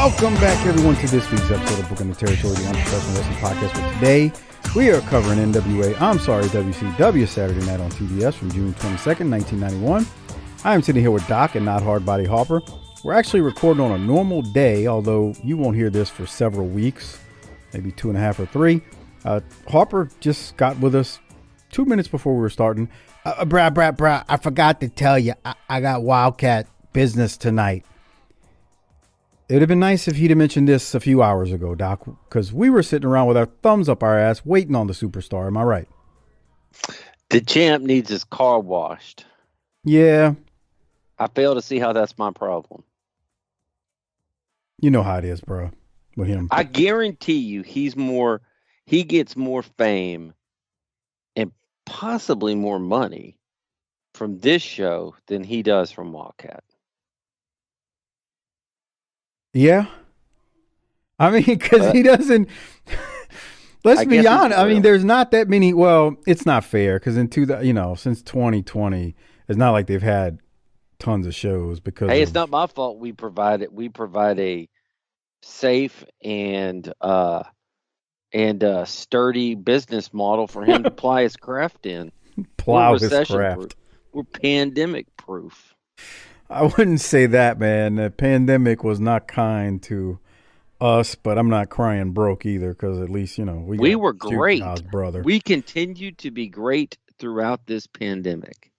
Welcome back, everyone, to this week's episode of Booking the Territory, the Unprofessional Wrestling Podcast. For today, we are covering WCW Saturday Night on TBS from June 22nd, 1991. I am sitting here with Doc and not Hardbody Harper. We're actually recording on a normal day, although you won't hear this for several weeks, maybe 2.5 or 3. Harper just got with us 2 minutes before we were starting. Brah, I forgot to tell you, I got Wildcat business tonight. It would have been nice if he'd have mentioned this a few hours ago, Doc, because we were sitting around with our thumbs up our ass waiting on the superstar. Am I right? The champ needs his car washed. Yeah. I fail to see how that's my problem. You know how it is, bro, with him. I guarantee you he gets more fame and possibly more money from this show than he does from Wildcat. Yeah. I mean, because he doesn't. Let's be honest. I mean, there's not that many. Well, it's not fair because since 2020, it's not like they've had tons of shows. Because it's not my fault. We provide a safe and sturdy business model for him to ply his craft in. Plow his craft. We're pandemic proof. I wouldn't say that, man. The pandemic was not kind to us, but I'm not crying broke either because at least, we were great. Brother. We continued to be great throughout this pandemic.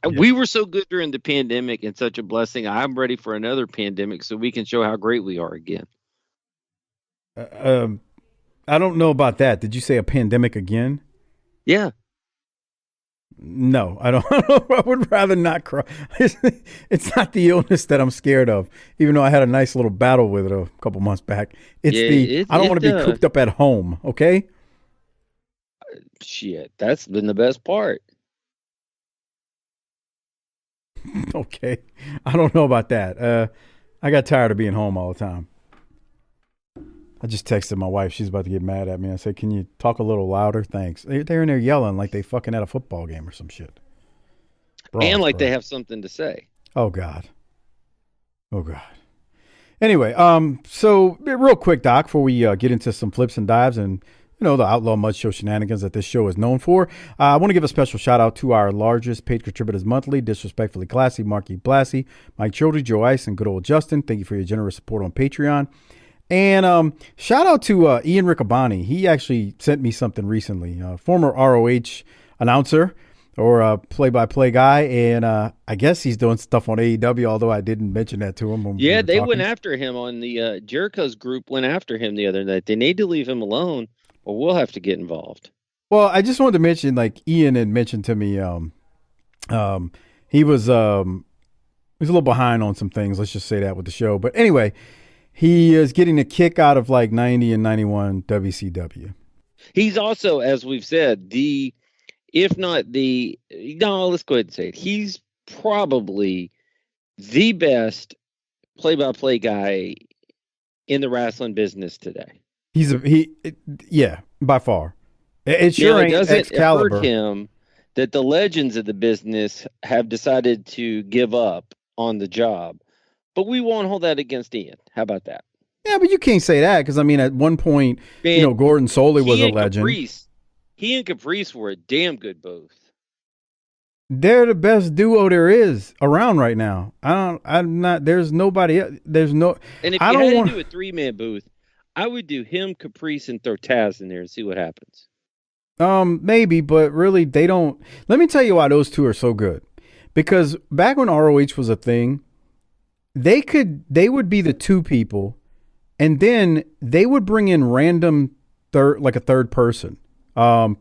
We were so good during the pandemic and such a blessing. I'm ready for another pandemic so we can show how great we are again. I don't know about that. Did you say a pandemic again? Yeah. No, I don't. I would rather not cry. It's not the illness that I'm scared of, even though I had a nice little battle with it a couple months back. I don't want to be cooped up at home, okay? Shit, that's been the best part. Okay. I don't know about that. I got tired of being home all the time. I just texted my wife. She's about to get mad at me. I said, can you talk a little louder? Thanks. They're in there yelling like they fucking at a football game or some shit. They have something to say. Oh, God. Anyway, so real quick, Doc, before we get into some flips and dives and, the Outlaw Mud Show shenanigans that this show is known for, I want to give a special shout out to our largest paid contributors monthly, Disrespectfully Classy, Marky Blassie, Mike Childry, Joe Ice, and good old Justin. Thank you for your generous support on Patreon. And shout out to Ian Riccaboni. He actually sent me something recently. Former ROH announcer or play-by-play guy, and I guess he's doing stuff on AEW, although I didn't mention that to him. Yeah, they went after him on the Jericho's group went after him the other night. They need to leave him alone, or we'll have to get involved. Well, I just wanted to mention, like Ian had mentioned to me, he was a little behind on some things. Let's just say that with the show. But anyway, he is getting a kick out of like 90 and 91 WCW. He's also, as we've said, let's go ahead and say it. He's probably the best play-by-play guy in the wrestling business today. Yeah, by far. It sure ain't Excalibur. It hurt him that the legends of the business have decided to give up on the job. But we won't hold that against Ian. How about that? Yeah, but you can't say that because, I mean, at one point, Gordon Soley was a legend. He and Caprice were a damn good both. They're the best duo there is around right now. There's nobody else. And if you had to do a three-man booth, I would do him, Caprice, and throw Taz in there and see what happens. Maybe, but really they don't. Let me tell you why those two are so good. Because back when ROH was a thing, they would be the two people, and then they would bring in random a third person, one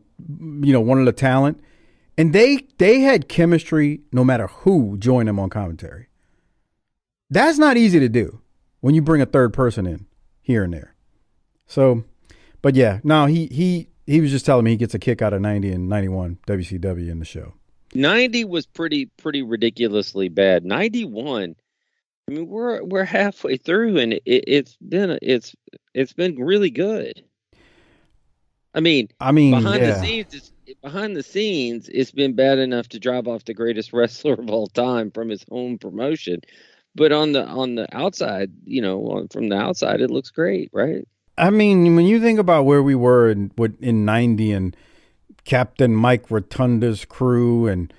of the talent, and they had chemistry no matter who joined them on commentary. That's not easy to do when you bring a third person in here and there. So, but yeah, no, he was just telling me he gets a kick out of 90 and 91 WCW in the show. 90 was pretty ridiculously bad. 91. I mean, we're halfway through, and it's been really good. I mean, behind the scenes, it's been bad enough to drive off the greatest wrestler of all time from his home promotion. But on the outside, from the outside, it looks great, right? I mean, when you think about where we were in 90 and Captain Mike Rotunda's crew and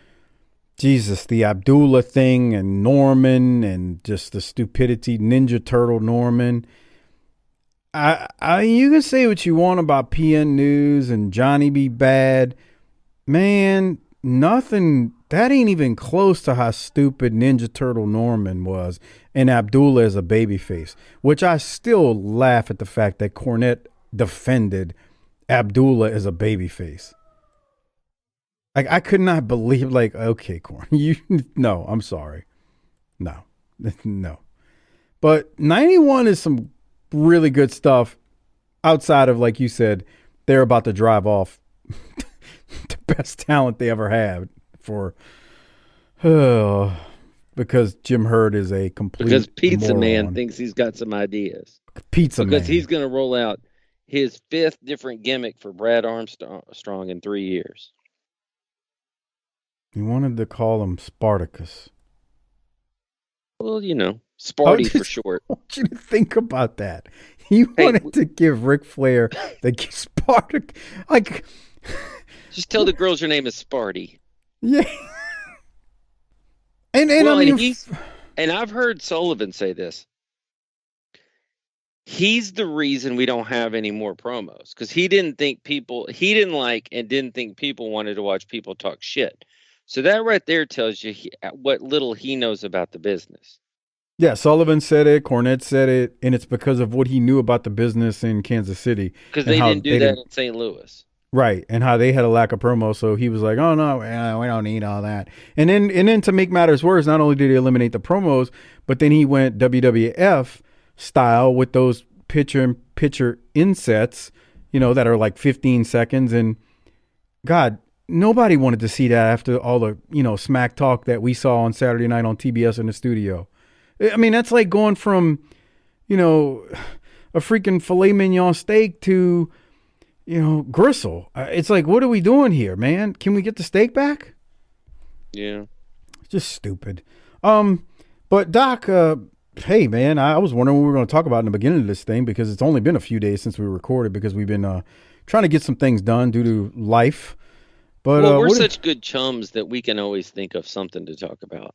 Jesus, the Abdullah thing and Norman and just the stupidity, Ninja Turtle Norman. You can say what you want about PN News and Johnny B. Bad. Man, nothing, that ain't even close to how stupid Ninja Turtle Norman was and Abdullah as a babyface, which I still laugh at the fact that Cornette defended Abdullah as a babyface. I could not believe, okay, Corn, no, I'm sorry. No. But 91 is some really good stuff outside of, like you said, they're about to drive off the best talent they ever had because Jim Herd is a complete Because Pizza moron. Man thinks he's got some ideas. Because he's going to roll out his 5th different gimmick for Brad Armstrong in 3 years. He wanted to call him Spartacus. Well, Sparty for short. I want you to think about that. He wanted to give Ric Flair the Spartacus. Just tell the girls your name is Sparty. Yeah. And I've heard Sullivan say this. He's the reason we don't have any more promos because he didn't think people wanted to watch people talk shit. So that right there tells you what little he knows about the business. Yeah, Sullivan said it, Cornette said it, and it's because of what he knew about the business in Kansas City. Because they didn't do that in St. Louis. Right, and how they had a lack of promo, so he was like, oh, no, we don't need all that. And then to make matters worse, not only did he eliminate the promos, but then he went WWF style with those picture insets, that are like 15 seconds. And, God, nobody wanted to see that after all the, smack talk that we saw on Saturday night on TBS in the studio. I mean, that's like going from, a freaking filet mignon steak to, gristle. It's like, what are we doing here, man? Can we get the steak back? Yeah. It's just stupid. But Doc, hey, man, I was wondering what we were going to talk about in the beginning of this thing because it's only been a few days since we recorded because we've been trying to get some things done due to life. But we're such good chums that we can always think of something to talk about.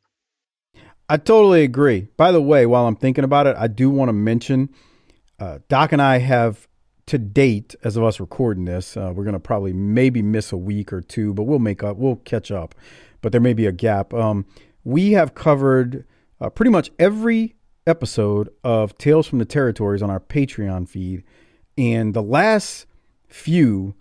I totally agree. By the way, while I'm thinking about it, I do want to mention Doc and I have to date, as of us recording this, we're going to probably maybe miss a week or two, but we'll catch up. But there may be a gap. We have covered pretty much every episode of Tales from the Territories on our Patreon feed. And the last few,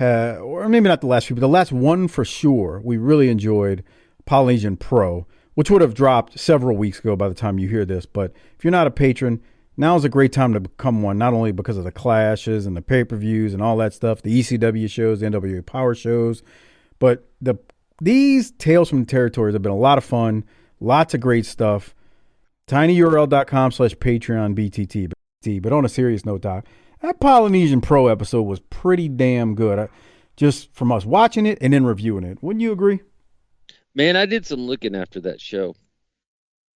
or maybe not the last few, but the last one for sure, we really enjoyed Polynesian Pro, which would have dropped several weeks ago by the time you hear this. But if you're not a patron, now is a great time to become one, not only because of the clashes and the pay-per-views and all that stuff, the ECW shows, the NWA Power shows, but these Tales from the Territories have been a lot of fun, lots of great stuff. tinyurl.com/PatreonBTT. But on a serious note, Doc, that Polynesian Pro episode was pretty damn good. Just from us watching it and then reviewing it. Wouldn't you agree? Man, I did some looking after that show.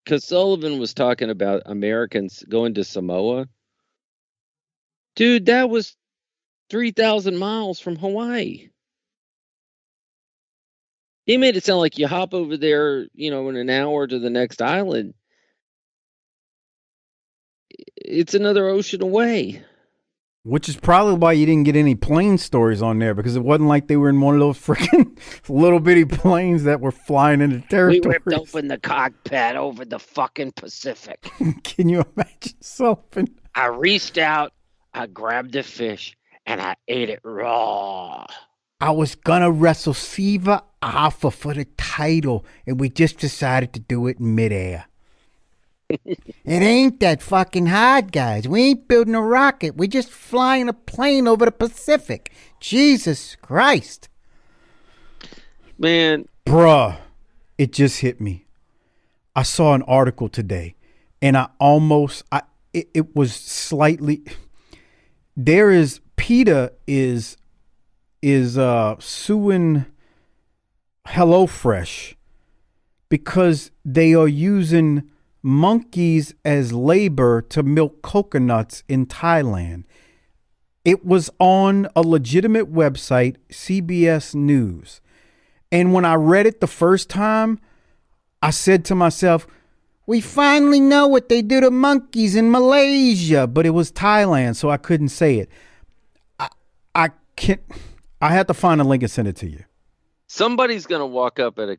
Because Sullivan was talking about Americans going to Samoa. Dude, that was 3,000 miles from Hawaii. He made it sound like you hop over there, in an hour to the next island. It's another ocean away. Which is probably why you didn't get any plane stories on there, because it wasn't like they were in one of those freaking little bitty planes that were flying into territory. We ripped open the cockpit over the fucking Pacific. Can you imagine something? I reached out, I grabbed a fish, and I ate it raw. I was gonna wrestle Siva Alpha for the title, and we just decided to do it in midair. It ain't that fucking hard, guys. We ain't building a rocket. We're just flying a plane over the Pacific. Jesus Christ. Man. Bruh, it just hit me. I saw an article today, and it was slightly, PETA is suing HelloFresh because they are using monkeys as labor to milk coconuts in Thailand. It was on a legitimate website, CBS News. And when I read it the first time, I said to myself, we finally know what they do to monkeys in Malaysia. But it was Thailand, so I couldn't say it. I can't. I had to find a link and send it to you. Somebody's going to walk up at a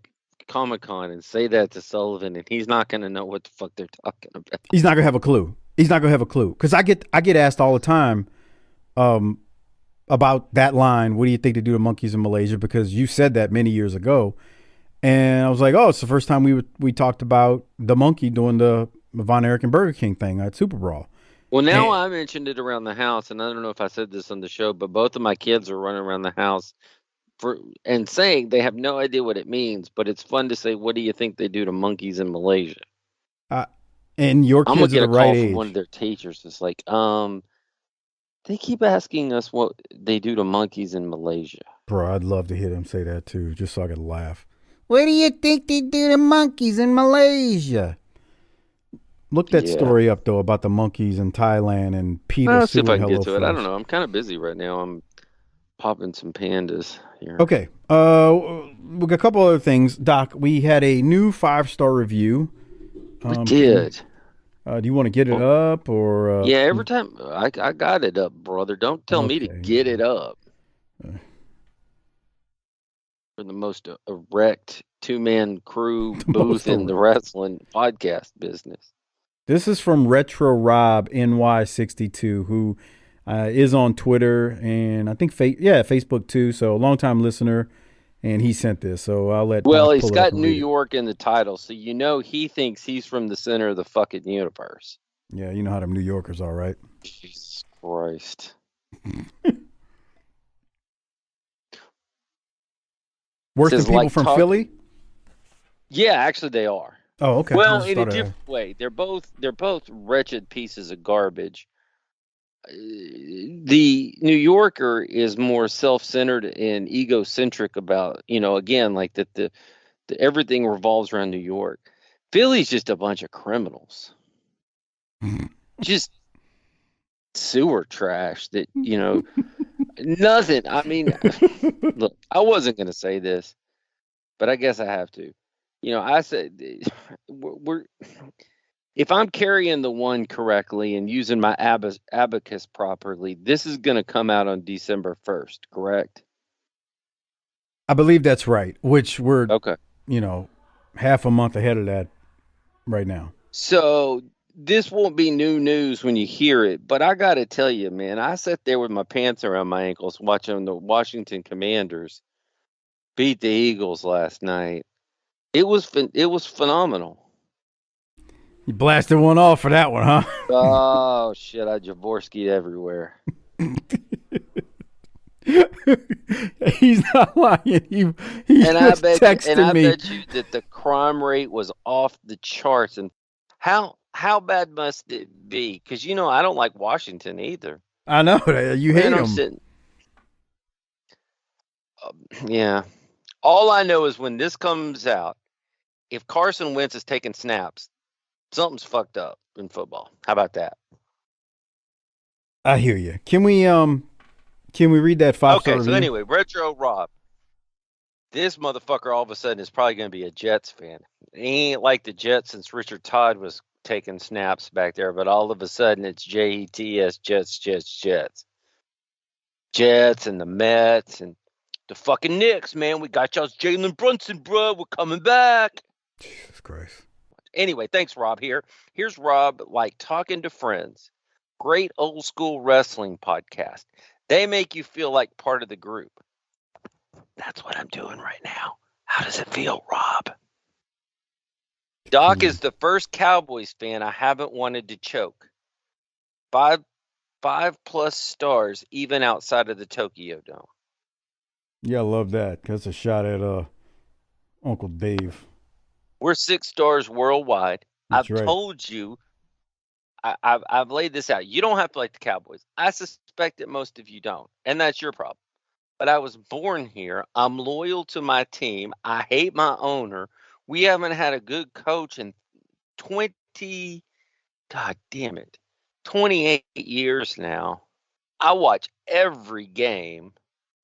Comic-Con and say that to Sullivan, and he's not going to know what the fuck they're talking about. He's not going to have a clue. Because I get asked all the time about that line. What do you think they do to monkeys in Malaysia? Because you said that many years ago. And I was like, oh, it's the first time we talked about the monkey doing the Von Erich and Burger King thing at Super Brawl. Well, now I mentioned it around the house, and I don't know if I said this on the show, but both of my kids are running around the house and saying they have no idea what it means, but it's fun to say, what do you think they do to monkeys in Malaysia? And your kids are the right age. I'm going to get a call from one of their teachers. It's like, they keep asking us what they do to monkeys in Malaysia. Bro, I'd love to hear them say that too, just so I could laugh. What do you think they do to monkeys in Malaysia? Look that story up, though, about the monkeys in Thailand and Peter. I'll see if I can get to it. I don't know. I'm kind of busy right now. I'm popping some pandas here. Okay. We got a couple other things. Doc, we had a new 5-star review. We did. Do you want to get it up? Or yeah, every time. I got it up, brother. Don't tell me to get it up. For the most erect 2-man crew booth in the wrestling podcast business. This is from Retro Rob NY62, who is on Twitter and I think Facebook too. So a longtime listener, and he sent this. So I'll let. Well, it's got New York in the title, so you know he thinks he's from the center of the fucking universe. Yeah, you know how them New Yorkers are, right? Jesus Christ. Worse than people from Philly? Yeah, actually they are. Oh, okay. Well, in a different way. They're both wretched pieces of garbage. The New Yorker is more self-centered and egocentric about, again, like that the everything revolves around New York. Philly's just a bunch of criminals. Just sewer trash that, nothing. I mean, look, I wasn't going to say this, but I guess I have to. I said if I'm carrying the one correctly and using my abacus properly, this is going to come out on December 1st, correct? I believe that's right, which we're, okay. Half a month ahead of that right now. So this won't be new news when you hear it, but I got to tell you, man, I sat there with my pants around my ankles watching the Washington Commanders beat the Eagles last night. It was phenomenal. You blasted one off for that one, huh? Oh, shit. I Jaworski'd everywhere. He's not lying. He and I bet me. You that the crime rate was off the charts. And how bad must it be? Because, I don't like Washington either. I know. You hate him. Yeah. All I know is when this comes out, if Carson Wentz is taking snaps, something's fucked up in football. How about that? I hear you. Can we read that 5-star review? Okay, so anyway, Retro Rob. This motherfucker all of a sudden is probably going to be a Jets fan. He ain't like the Jets since Richard Todd was taking snaps back there, but all of a sudden it's Jets, Jets. Jets and the Mets and the fucking Knicks, man. We got y'all's Jalen Brunson, bro. We're coming back. Jesus Christ. Anyway, thanks, Rob. Here's Rob, like talking to friends. Great old school wrestling podcast. They make you feel like part of the group. That's what I'm doing right now. How does it feel, Rob? Doc is the first Cowboys fan I haven't wanted to choke. 5+ stars, even outside of the Tokyo Dome. Yeah, I love that. That's a shot at Uncle Dave. We're 6 stars worldwide. That's I've told you. I've laid this out. You don't have to like the Cowboys. I suspect that most of you don't, and that's your problem. But I was born here. I'm loyal to my team. I hate my owner. We haven't had a good coach in God damn it, 28 years now. I watch every game.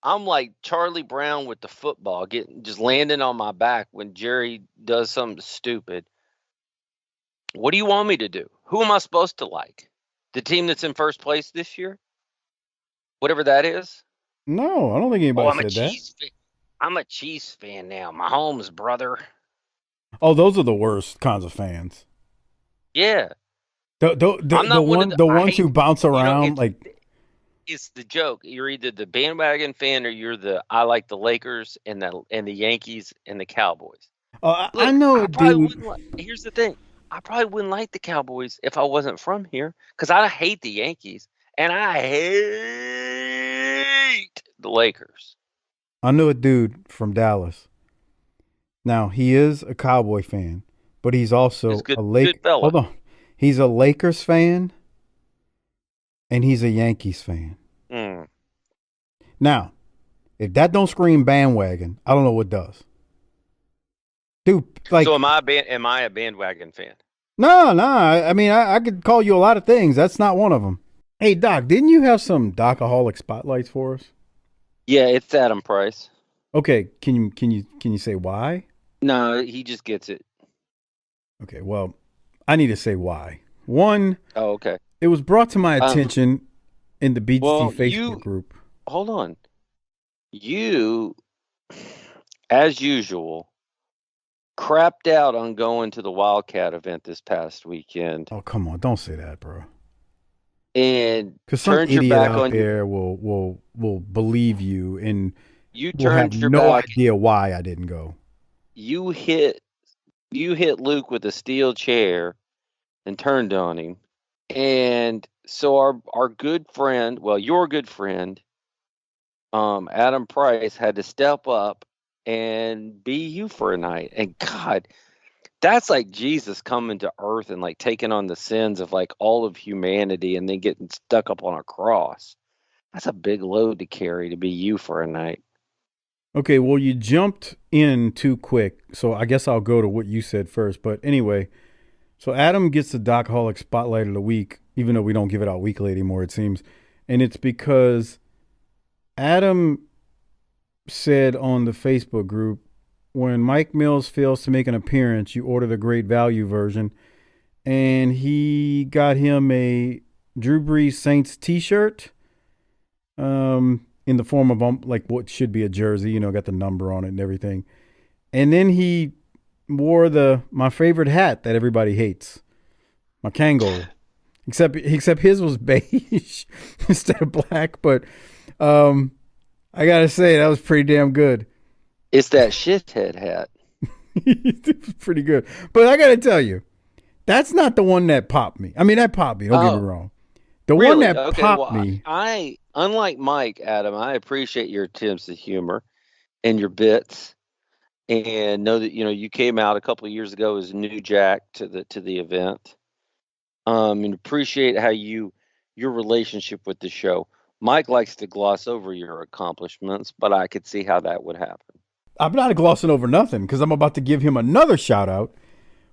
I'm like Charlie Brown with the football, just landing on my back when Jerry does something stupid. What do you want me to do? Who am I supposed to like? The team that's in first place this year? Whatever that is? No, I don't think anybody I'm a said that. Chiefs fan. I'm a Chiefs fan now. Mahomes, brother. Oh, those are the worst kinds of fans. Yeah. The I'm not one of the I ones hate, who bounce around it's the joke. You're either the bandwagon fan or you're the I like the Lakers and the Yankees and the Cowboys. I Look, know I a probably dude. wouldn't like. Here's the thing: I probably wouldn't like the Cowboys if I wasn't from here, because I hate the Yankees and I hate the Lakers. I know a dude from Dallas. Now he is a Cowboy fan, but he's He's also good, a good fella. Hold on, he's a Lakers fan, and he's a Yankees fan. Mm. Now, if that don't scream bandwagon, I don't know what does. Dude, So am I a bandwagon fan? no. I mean, I could call you a lot of things. That's not one of them. Hey, Doc, didn't you have some Doc-A-Holic spotlights for us? Yeah, it's Adam Price. Okay, can you say why? No, he just gets it. Okay, well, I need to say why. One, Oh, okay. it was brought to my attention in the BTT Facebook group. Hold on. You, as usual, crapped out on going to the Wildcat event this past weekend. Oh, come on, don't say that, bro. And because some turned your idiot back out on there will believe you and you will have turned your no back. idea why I didn't go. You hit Luke with a steel chair and turned on him. And so our good friend, well, your good friend, Adam Price had to step up and be you for a night. And God, that's like Jesus coming to earth and like taking on the sins of like all of humanity and then getting stuck up on a cross. That's a big load to carry, to be you for a night. Okay, well, you jumped in too quick, so I guess I'll go to what you said first. But anyway, so Adam gets the Doc-A-Holic Spotlight of the Week, even though we don't give it out weekly anymore, it seems. And it's because Adam said on the Facebook group, when Mike Mills fails to make an appearance, you order the great value version. And he got him a Drew Brees Saints t-shirt in the form of like what should be a jersey, got the number on it and everything. And then he wore my favorite hat that everybody hates, my Kangol. Except his was beige instead of black. But I got to say, that was pretty damn good. It's that shithead hat. It was pretty good. But I got to tell you, that's not the one that popped me. I mean, that popped me. Don't get me wrong. The one that popped me. I, unlike Mike, Adam, I appreciate your attempts at humor and your bits, and know that you came out a couple of years ago as New Jack to the event. And appreciate how your relationship with the show. Mike likes to gloss over your accomplishments, but I could see how that would happen. I'm not glossing over nothing because I'm about to give him another shout out,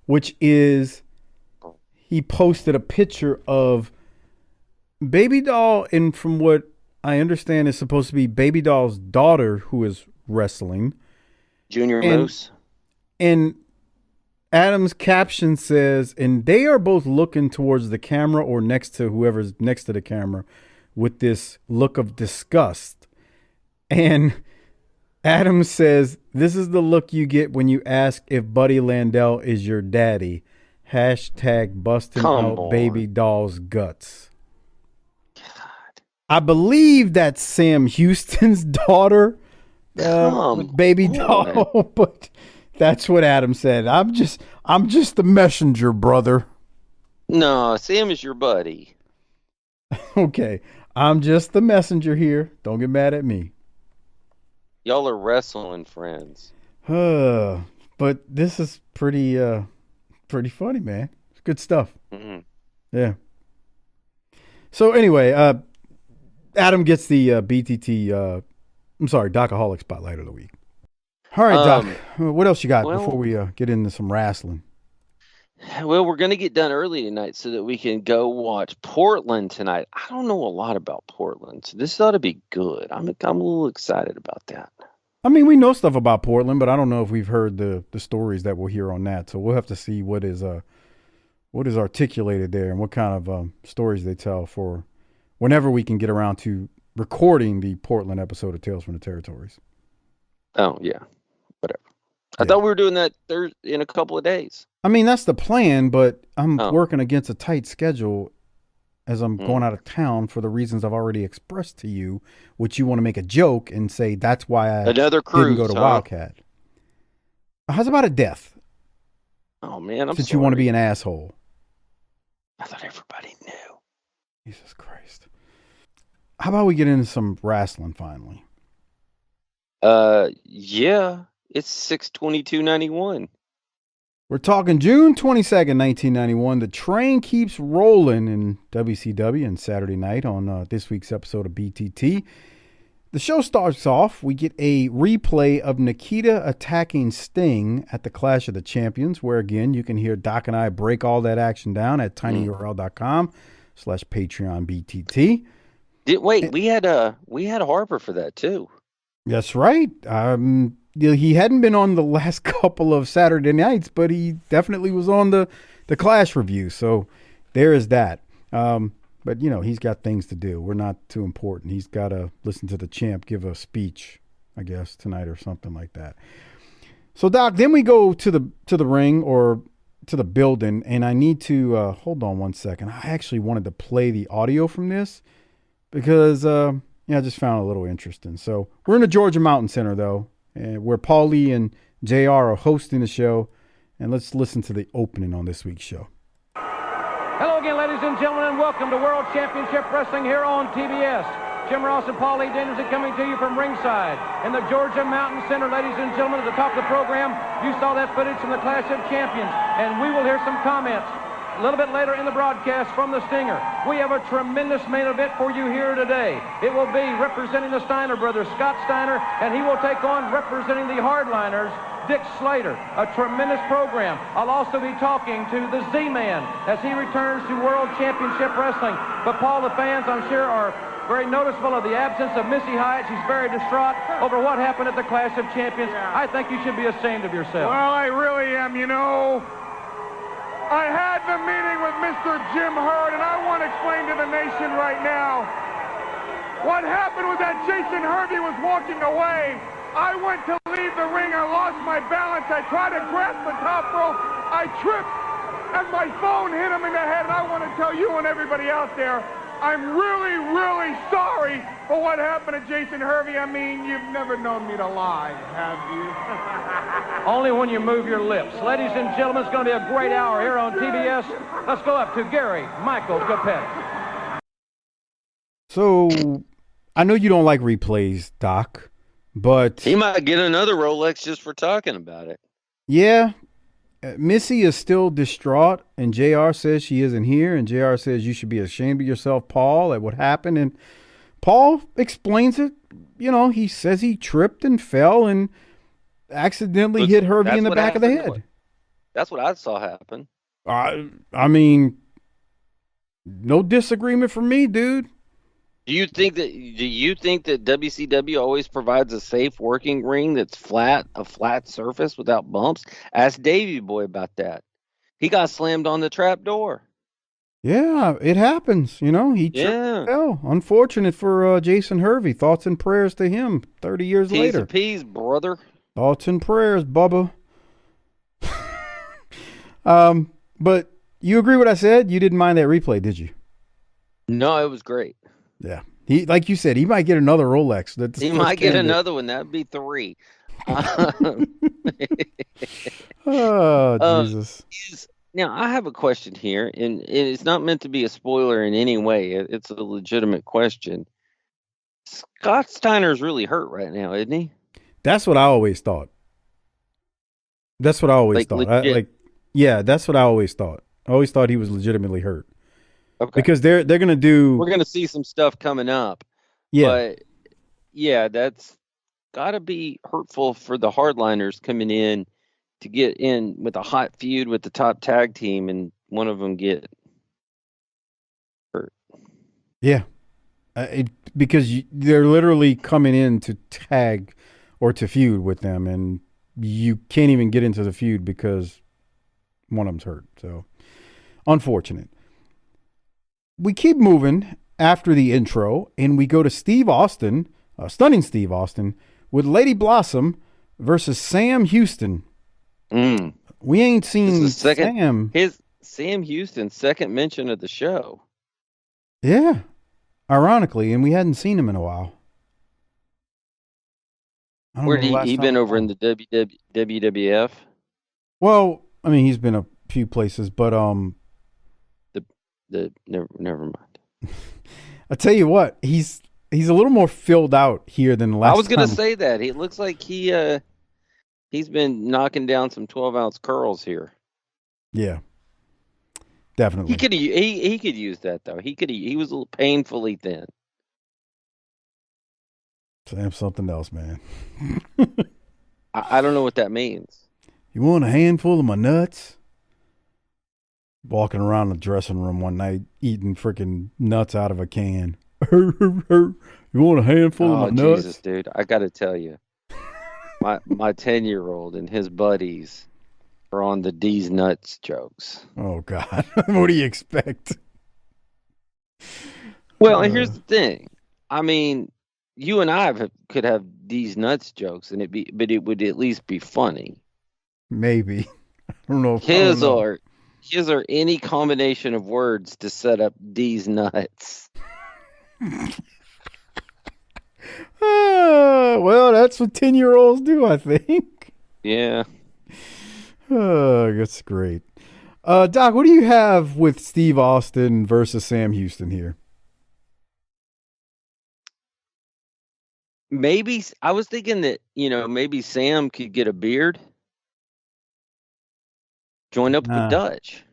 which is he posted a picture of Baby Doll, and from what I understand is supposed to be Baby Doll's daughter who is wrestling. Junior Moose. And Adam's caption says, and they are both looking towards the camera or next to whoever's next to the camera with this look of disgust. And Adam says, this is the look you get when you ask if Buddy Landell is your daddy. Hashtag busting out Baby Doll's guts. God. I believe that's Sam Houston's daughter, Baby Doll, but that's what Adam said. I'm just the messenger, brother. No, Sam is your buddy. Okay, I'm just the messenger here. Don't get mad at me. Y'all are wrestling friends. But this is pretty funny, man. It's good stuff. Mm-hmm. Yeah. So anyway, Adam gets the Doc-A-Holic Spotlight of the Week. All right, Doc. What else you got before we get into some wrestling? Well, we're going to get done early tonight so that we can go watch Portland tonight. I don't know a lot about Portland, so this ought to be good. I'm a little excited about that. I mean, we know stuff about Portland, but I don't know if we've heard the stories that we'll hear on that. So we'll have to see what is articulated there and what kind of stories they tell for whenever we can get around to recording the Portland episode of Tales from the Territories. Oh, yeah. Whatever. I thought we were doing that in a couple of days. I mean, that's the plan, but I'm working against a tight schedule as I'm going out of town for the reasons I've already expressed to you, which you want to make a joke and say that's why I didn't go to Wildcat. How's about a death? Oh, man, Since you want to be an asshole. I thought everybody knew. Jesus Christ. How about we get into some wrestling finally? Yeah. It's 6/22/91. We're talking June 22nd, 1991. The train keeps rolling in WCW and Saturday Night on this week's episode of BTT. The show starts off. We get a replay of Nikita attacking Sting at the Clash of the Champions, where, again, you can hear Doc and I break all that action down at tinyurl.com/PatreonBTT. We had Harper for that, too. That's right. He hadn't been on the last couple of Saturday nights, but he definitely was on the Clash review. So there is that. But, he's got things to do. We're not too important. He's got to listen to the champ give a speech, I guess, tonight or something like that. So, Doc, then we go to the ring or to the building, and I need to hold on one second. I actually wanted to play the audio from this because I just found it a little interesting. So we're in the Georgia Mountain Center, though, where Paulie and JR are hosting the show. And let's listen to the opening on this week's show. Hello again, ladies and gentlemen, and welcome to World Championship Wrestling here on TBS. Jim Ross and Paulie Dangerson coming to you from ringside in the Georgia Mountain Center. Ladies and gentlemen, at the top of the program, you saw that footage from the Clash of Champions, and we will hear some comments a little bit later in the broadcast from the Stinger. We have a tremendous main event for you here today. It will be representing the Steiner brothers, Scott Steiner, and he will take on representing the Hardliners, Dick Slater. A tremendous program. I'll also be talking to the Z-Man as he returns to World Championship Wrestling. But Paul, the fans, I'm sure, are very noticeable of the absence of Missy Hyatt. She's very distraught over what happened at the Clash of Champions. I think you should be ashamed of yourself. Well, I really am, I had the meeting with Mr. Jim Herd, and I want to explain to the nation right now. What happened was that Jason Hervey was walking away. I went to leave the ring. I lost my balance. I tried to grasp the top rope. I tripped, and my phone hit him in the head. And I want to tell you and everybody out there, I'm really, really sorry for what happened to Jason Hervey. I mean, you've never known me to lie, have you? Only when you move your lips. Ladies and gentlemen, it's going to be a great hour here on TBS. Let's go up to Gary Michael Capetta. So, I know you don't like replays, Doc, but he might get another Rolex just for talking about it. Yeah. Missy is still distraught, and JR says she isn't here, and JR says you should be ashamed of yourself, Paul, at what happened. And Paul explains it. He says he tripped and fell and accidentally hit Hervey in the back of the head. That's what I saw happen. I mean, no disagreement from me, dude. Do you think that WCW always provides a safe working ring that's a flat surface without bumps? Ask Davey Boy about that. He got slammed on the trap door. Yeah, it happens. He tripped and fell. Unfortunate for Jason Hervey. Thoughts and prayers to him 30 years later. T's and P's, brother. Thoughts and prayers, Bubba. But you agree with what I said? You didn't mind that replay, did you? No, it was great. Yeah. He, like you said, he might get another Rolex. He might get another one. That'd be 3. Oh, Jesus. Now, I have a question here, and it's not meant to be a spoiler in any way. It's a legitimate question. Scott Steiner's really hurt right now, isn't he? That's what I always thought. That's what I always thought. That's what I always thought. I always thought he was legitimately hurt. Okay. Because they're going to do... We're going to see some stuff coming up. Yeah. But, yeah, that's got to be hurtful for the hardliners coming in to get in with a hot feud with the top tag team, and one of them get hurt. Yeah. Because they're literally coming in to tag or to feud with them, and you can't even get into the feud because one of them's hurt. So, unfortunate. We keep moving after the intro, and we go to Steve Austin, stunning Steve Austin, with Lady Blossom versus Sam Houston. We ain't seen Sam. Sam Houston's second mention of the show. Yeah. Ironically, and we hadn't seen him in a while. Where he been over in the WWF? Well, I mean, he's been a few places, but never mind. I tell you what, he's a little more filled out here than the last. I was gonna time. say that he looks like he's been knocking down some 12-ounce curls here. Yeah. Definitely. He could use that though. He was a little painfully thin. Sam something else, man. I don't know what that means. You want a handful of my nuts? Walking around the dressing room one night eating freaking nuts out of a can. You want a handful of my nuts? Oh Jesus, dude! I got to tell you, my 10-year-old and his buddies are on the D's nuts jokes. Oh God, what do you expect? Well, here's the thing. I mean, you and I could have D's nuts jokes, but it would at least be funny. Maybe. I don't know. His are any combination of words to set up D's nuts. Well, that's what 10-year-olds do, I think. Yeah. That's great. Doc, what do you have with Steve Austin versus Sam Houston here? Maybe I was thinking that, maybe Sam could get a beard. Join up with Dutch.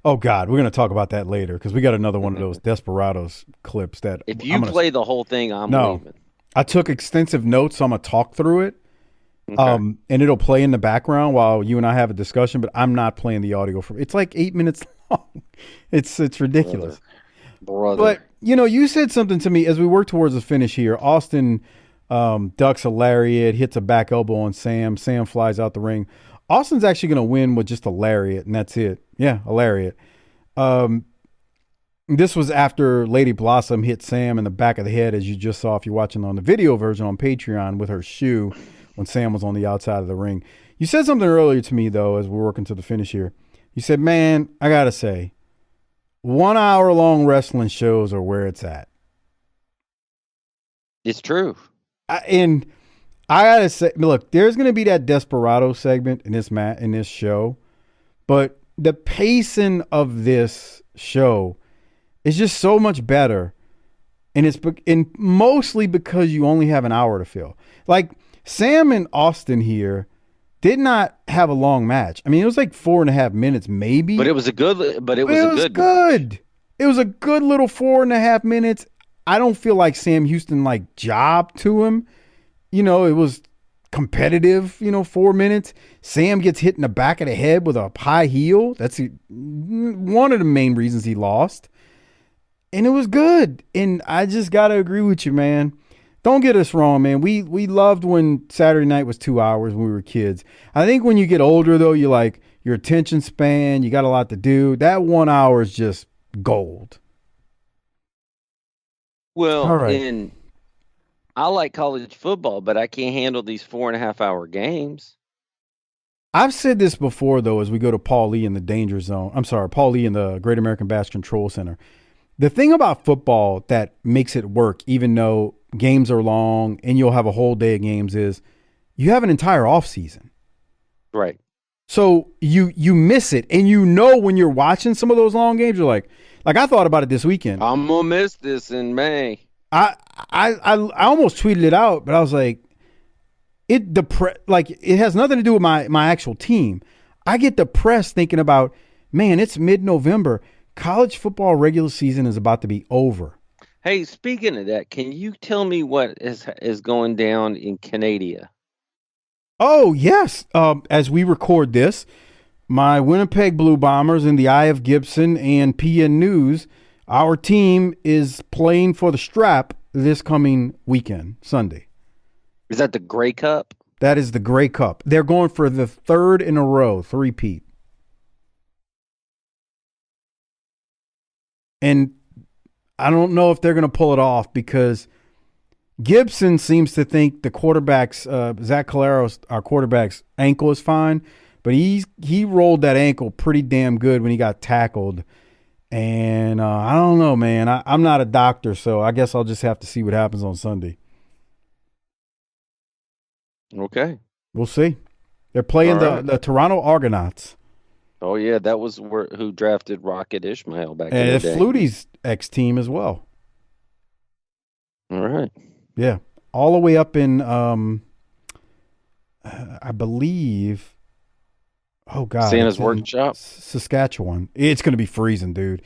Oh God, we're gonna talk about that later because we got another one of those Desperados clips that. If you play the whole thing, I'm leaving. I took extensive notes, so I'm gonna talk through it. Okay. And it'll play in the background while you and I have a discussion, but I'm not playing the audio from. It's like 8 minutes long. It's ridiculous. Brother. But you said something to me as we work towards the finish here. Austin ducks a lariat, hits a back elbow on Sam. Sam flies out the ring. Austin's actually going to win with just a lariat, and that's it. Yeah, a lariat. This was after Lady Blossom hit Sam in the back of the head, as you just saw if you're watching on the video version on Patreon, with her shoe when Sam was on the outside of the ring. You said something earlier to me, though, as we're working to the finish here. You said, man, I got to say, 1 hour long wrestling shows are where it's at. It's true. And I got to say, look, there's going to be that Desperado segment in this show, but the pacing of this show is just so much better. And it's mostly because you only have an hour to fill. Like Sam and Austin here did not have a long match. I mean, it was like 4.5 minutes, maybe. But it was good. It was good. It was a good little 4.5 minutes. I don't feel like Sam Houston jobbed to him. It was competitive. 4 minutes. Sam gets hit in the back of the head with a high heel. That's one of the main reasons he lost. And it was good. And I just gotta agree with you, man. Don't get us wrong, man. We loved when Saturday Night was 2 hours when we were kids. I think when you get older, though, you your attention span, you got a lot to do. That 1 hour is just gold. Well, all right. And I like college football, but I can't handle these 4.5 hour games. I've said this before, though, as we go to Paul Lee in the Danger Zone. I'm sorry, Paul Lee in the Great American Bash Control Center. The thing about football that makes it work, even though games are long and you'll have a whole day of games, is you have an entire off season. Right. So you miss it. And when you're watching some of those long games, you're like I thought about it this weekend. I'm going to miss this in May. I almost tweeted it out, but I was like, it has nothing to do with my actual team. I get depressed thinking about, man, it's mid-November. College football regular season is about to be over. Hey, speaking of that, can you tell me what is going down in Canada? Oh, yes. As we record this, my Winnipeg Blue Bombers in the Eye of Gibson and PN News, our team is playing for the strap this coming weekend, Sunday. Is that the Grey Cup? That is the Grey Cup. They're going for the third in a row, three-peat. And I don't know if they're going to pull it off because Gibson seems to think the quarterback's, Zach Caleros, our quarterback's ankle is fine, but he rolled that ankle pretty damn good when he got tackled. And I don't know, man. I'm not a doctor, so I guess I'll just have to see what happens on Sunday. Okay. We'll see. They're playing the Toronto Argonauts. Oh, yeah, that was who drafted Rocket Ishmael back in And the it's day. Flutie's ex-team as well. All right. Yeah. All the way up in, I believe, oh, God. Santa's Workshop? Saskatchewan. It's going to be freezing, dude.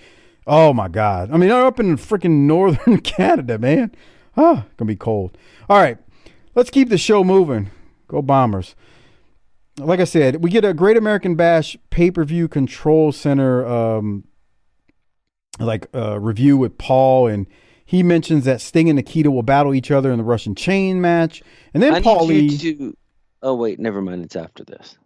Oh, my God. I mean, they're up in freaking northern Canada, man. Going to be cold. All right. Let's keep the show moving. Go Bombers. Like I said, we get a Great American Bash pay-per-view control center review with Paul, and he mentions that Sting and Nikita will battle each other in the Russian chain match. And then Paul Lee... Oh, wait, never mind. It's after this.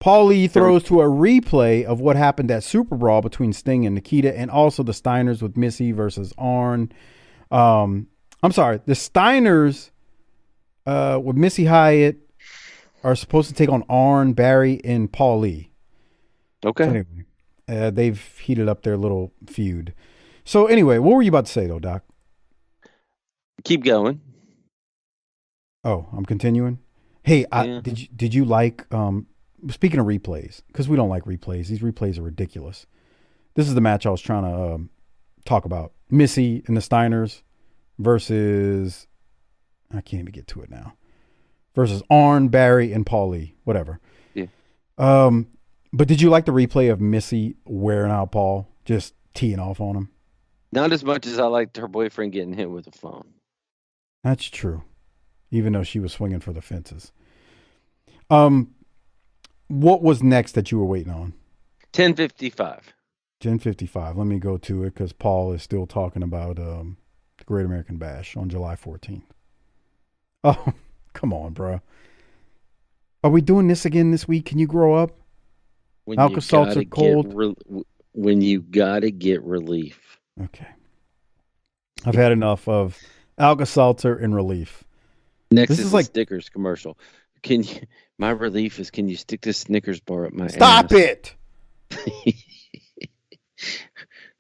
Paul Lee throws to a replay of what happened at Super Brawl between Sting and Nikita, and also the Steiners with Missy versus Arn. I'm sorry, the Steiners with Missy Hyatt are supposed to take on Arn, Barry, and Paul Lee. Okay. So anyway, they've heated up their little feud. So anyway, what were you about to say, though, Doc? Keep going. Oh, I'm continuing. Hey, did you like? Speaking of replays, because we don't like replays. These replays are ridiculous. This is the match I was trying to talk about. Missy and the Steiners versus, I can't even get to it now, versus Arn, Barry, and Paul Lee, whatever. Yeah. But did you like the replay of Missy wearing out Paul, just teeing off on him? Not as much as I liked her boyfriend getting hit with a phone. That's true, even though she was swinging for the fences. What was next that you were waiting on? 10:55. 10:55. Let me go to it because Paul is still talking about the Great American Bash on July 14th. Oh, come on, bro. Are we doing this again this week? Can you grow up? Alka-Seltzer cold. When you gotta get relief. Okay. I've had enough of Alka-Seltzer and relief. Next this is like Snickers commercial. My relief is, can you stick this Snickers bar up my ass? Stop it!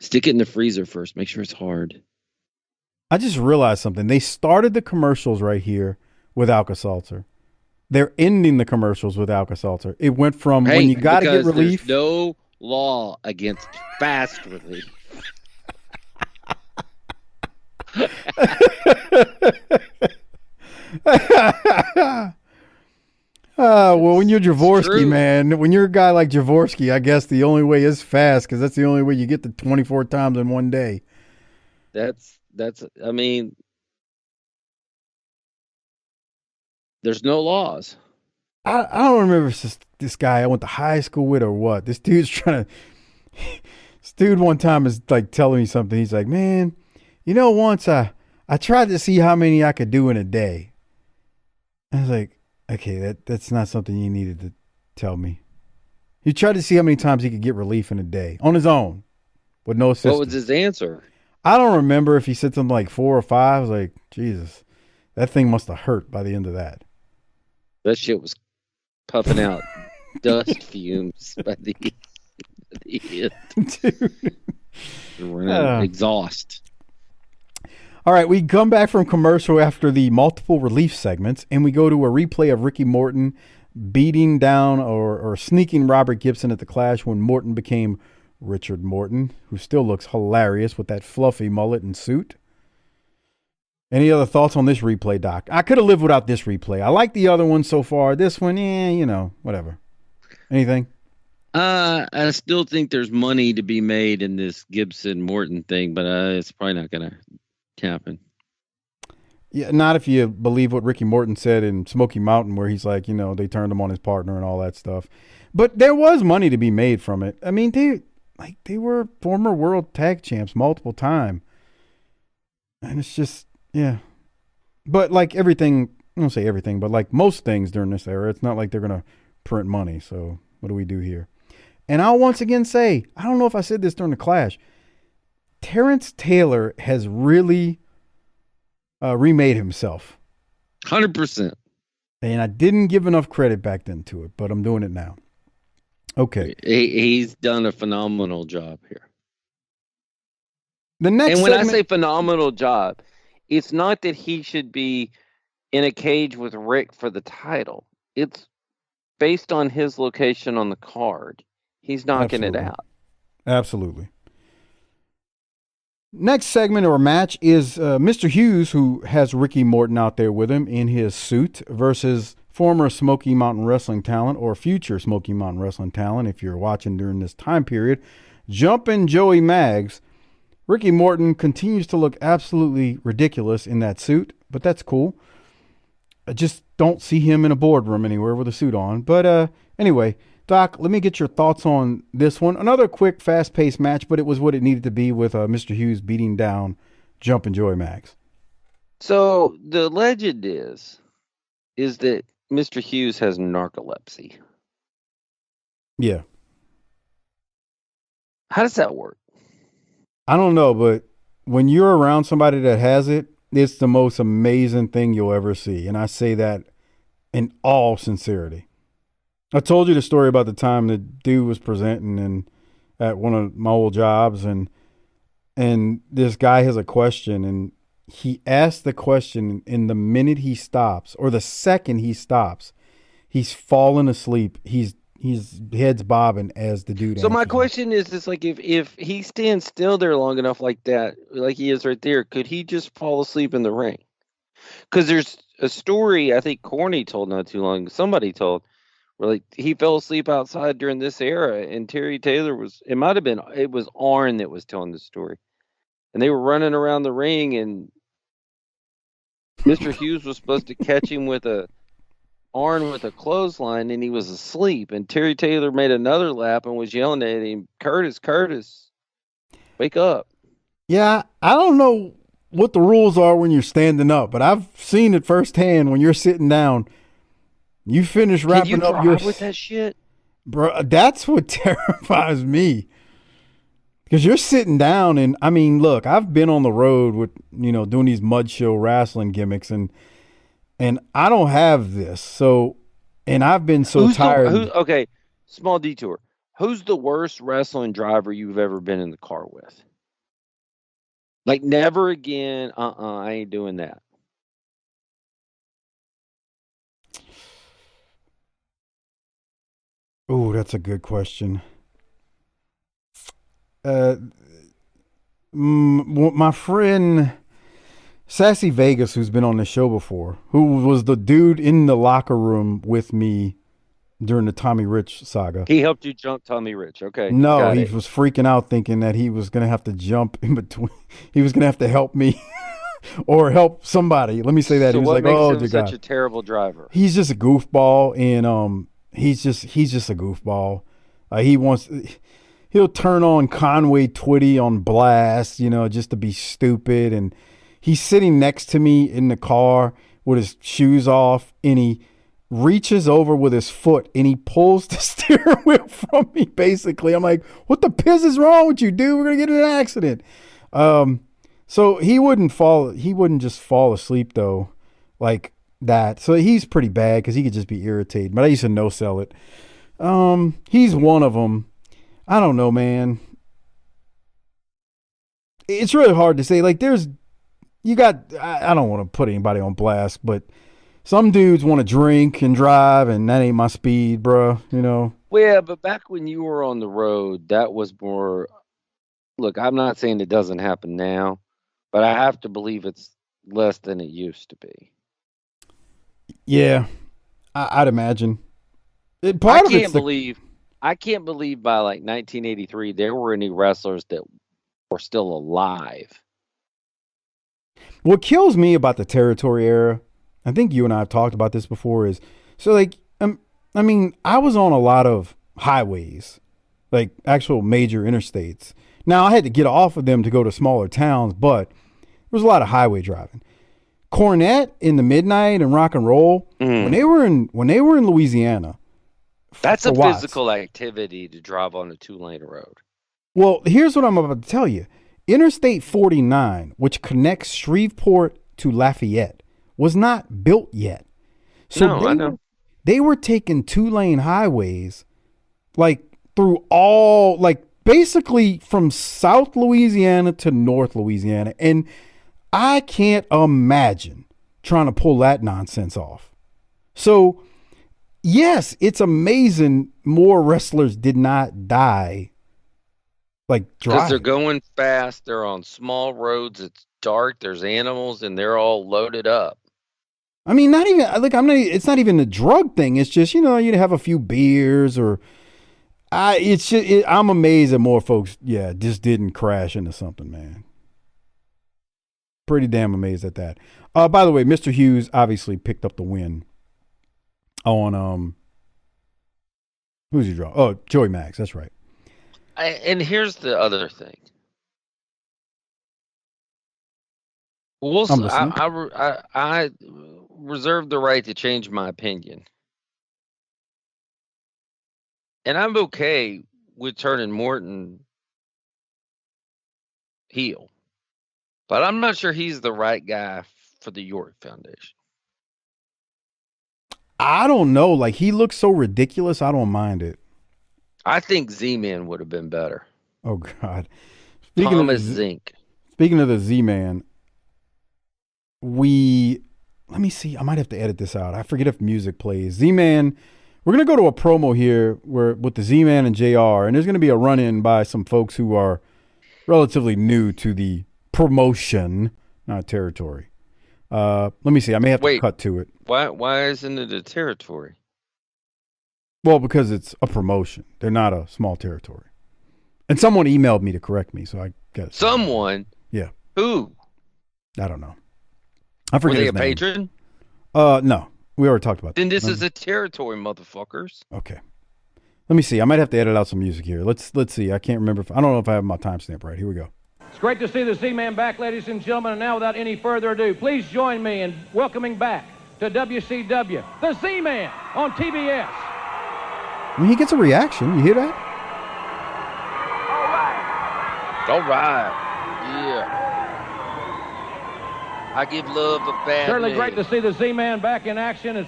Stick it in the freezer first. Make sure it's hard. I just realized something. They started the commercials right here with Alka-Seltzer. They're ending the commercials with Alka-Seltzer. It went from when you got to get relief. There's no law against fast relief. Well, when you're Jaworski, man, when you're a guy like Jaworski, I guess the only way is fast because that's the only way you get to 24 times in one day. I mean, there's no laws. I don't remember if it's this guy I went to high school with or what. This dude's this dude one time is like telling me something. He's like, man, once I tried to see how many I could do in a day. I was like, okay, that's not something you needed to tell me. He tried to see how many times he could get relief in a day on his own with no assistance. What was his answer? I don't remember if he said something like 4 or 5. I was like, Jesus, that thing must have hurt by the end of that. That shit was puffing out dust fumes by the end. Dude. Exhaust. All right, we come back from commercial after the multiple relief segments, and we go to a replay of Ricky Morton beating down or sneaking Robert Gibson at the Clash when Morton became Richard Morton, who still looks hilarious with that fluffy mullet and suit. Any other thoughts on this replay, Doc? I could have lived without this replay. I like the other one so far. This one, whatever. Anything? I still think there's money to be made in this Gibson Morton thing, but it's probably not going to happen. Yeah, not if you believe what Ricky Morton said in Smoky Mountain, where he's like, they turned him on his partner and all that stuff. But there was money to be made from it. I mean, they were former world tag champs multiple times. And it's just, yeah. But like everything, I don't say everything, but like most things during this era, it's not like they're going to print money. So what do we do here? And I'll once again say, I don't know if I said this during the Clash, Terrence Taylor has really remade himself. 100%. And I didn't give enough credit back then to it, but I'm doing it now. Okay. He's done a phenomenal job here. The next and when segment, I say phenomenal job, it's not that he should be in a cage with Rick for the title. It's based on his location on the card. He's knocking it out. Absolutely. Next segment or match is Mr. Hughes, who has Ricky Morton out there with him in his suit, versus former Smoky Mountain Wrestling talent, or future Smoky Mountain Wrestling talent, if you're watching during this time period, Jumpin' Joey Maggs. Ricky Morton continues to look absolutely ridiculous in that suit, but that's cool. I just don't see him in a boardroom anywhere with a suit on. But anyway, Doc, let me get your thoughts on this one. Another quick, fast-paced match, but it was what it needed to be with Mr. Hughes beating down Jumpin' Joey Maggs. So the legend is that Mr. Hughes has narcolepsy. Yeah. How does that work? I don't know, but when you're around somebody that has it, it's the most amazing thing you'll ever see. And I say that in all sincerity. I told you the story about the time the dude was presenting at one of my old jobs, and this guy has a question, and he asked the question, and the minute he stops, or the second he stops, he's falling asleep. He's head's bobbing as the dude. So my question is this: like, if he stands still there long enough like that, like he is right there, could he just fall asleep in the ring? Because there's a story I think Corny told not too long. Somebody told where like he fell asleep outside during this era, and Terry Taylor it was Arn that was telling the story, and they were running around the ring, and Mr. Hughes was supposed to catch him with Arn with a clothesline, and he was asleep, and Terry Taylor made another lap and was yelling at him, Curtis, wake up. Yeah, I don't know what the rules are when you're standing up, but I've seen it firsthand when you're sitting down. You finish wrapping up your with that shit, bro. That's what terrifies me, because you're sitting down, and I mean, look, I've been on the road with doing these mud show wrestling gimmicks, and I don't have this. So, and I've been so tired. Okay, small detour. Who's the worst wrestling driver you've ever been in the car with? Like, never again. I ain't doing that. Oh, that's a good question. My friend Sassy Vegas, who's been on the show before, who was the dude in the locker room with me during the Tommy Rich saga. He helped you jump Tommy Rich, okay? No, he was freaking out thinking that he was going to have to jump in between. He was going to have to help me or help somebody. Let me say that. So he was what like, makes "Oh, him such a terrible driver?" He's just a goofball, and he's just a goofball. He'll turn on Conway Twitty on blast, just to be stupid. And he's sitting next to me in the car with his shoes off, and he reaches over with his foot and he pulls the steering wheel from me, basically. I'm like, what the piss is wrong with you, dude? We're going to get in an accident. So he wouldn't just fall asleep, though, like that. So he's pretty bad because he could just be irritated. But I used to no-sell it. He's one of them. I don't know, man. It's really hard to say. Like, I don't want to put anybody on blast, but some dudes want to drink and drive, and that ain't my speed, bro. Well, yeah, but back when you were on the road, that was more. Look, I'm not saying it doesn't happen now, but I have to believe it's less than it used to be. Yeah, I'd imagine. I can't believe by like 1983 there were any wrestlers that were still alive. What kills me about the territory era, I think you and I have talked about this before, is so like, I mean, I was on a lot of highways, like actual major interstates. Now I had to get off of them to go to smaller towns, but there was a lot of highway driving. Cornette in the midnight and rock and roll, when they were in Louisiana. That's a Watts, physical activity to drive on a 2-lane road. Well, here's what I'm about to tell you. Interstate 49, which connects Shreveport to Lafayette, was not built yet. So No, I know. They were taking 2-lane highways like through all, like basically from South Louisiana to North Louisiana. And I can't imagine trying to pull that nonsense off. So, yes, it's amazing more wrestlers did not die like driving. Because they're going fast. They're on small roads. It's dark. There's animals, and they're all loaded up. I mean, not even like it's not even a drug thing. It's just, you know, you'd have a few beers or I'm amazed that more folks, just didn't crash into something, man. Pretty damn amazed at that. By the way, Mr. Hughes obviously picked up the win on who's he draw? Oh, Joey Max. That's right. And here's the other thing. I reserve the right to change my opinion. And I'm okay with turning Morton heel. But I'm not sure he's the right guy for the York Foundation. I don't know. Like, he looks so ridiculous. I don't mind it. I think Z-Man would have been better. Oh, God. Thomas Zink. Speaking of the Z-Man, let me see. I might have to edit this out. I forget if music plays. Z-Man, we're going to go to a promo here with the Z-Man and JR, and there's going to be a run-in by some folks who are relatively new to the promotion, not territory. Let me see. I may have to cut to it. Why isn't it a territory? Well, because it's a promotion. They're not a small territory. And someone emailed me to correct me, so I guess. Someone? Yeah. Who? I don't know. I forget his name. Were they a patron? No. We already talked about that. Then this is a territory, motherfuckers. Okay. Let me see. I might have to edit out some music here. Let's see. I can't remember. I don't know if I have my timestamp right. Here we go. It's great to see the Z-Man back, ladies and gentlemen. And now, without any further ado, please join me in welcoming back to WCW, the Z-Man on TBS. I mean, he gets a reaction. You hear that? All right. Yeah. I give love a bad Certainly name. great to see the Z-Man back in action.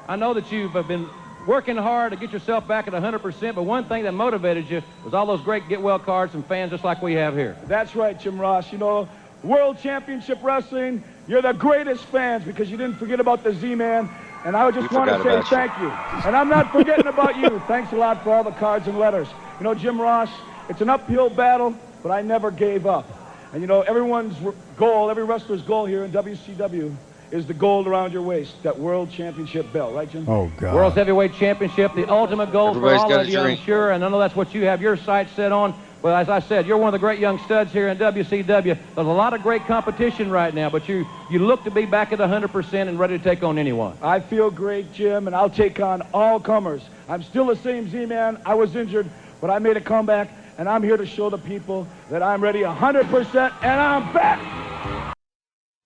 I know that you've been working hard to get yourself back at 100%, but one thing that motivated you was all those great get-well cards from fans just like we have here. That's right, Jim Ross. You know, World Championship Wrestling, you're the greatest fans because you didn't forget about the Z-Man. And I just want to say thank you. And I'm not forgetting about you. Thanks a lot for all the cards and letters. You know, Jim Ross, it's an uphill battle, but I never gave up. And, you know, everyone's goal, every wrestler's goal here in WCW is the gold around your waist, that World Championship belt. Right, Jim? Oh, God. World's Heavyweight Championship, the ultimate goal for all of you, I'm sure. And I know that's what you have your sights set on. Well, as I said, you're one of the great young studs here in WCW. There's a lot of great competition right now, but you look to be back at 100% and ready to take on anyone. I feel great, Jim, and I'll take on all comers. I'm still the same Z-Man. I was injured, but I made a comeback, and I'm here to show the people that I'm ready 100%, and I'm back.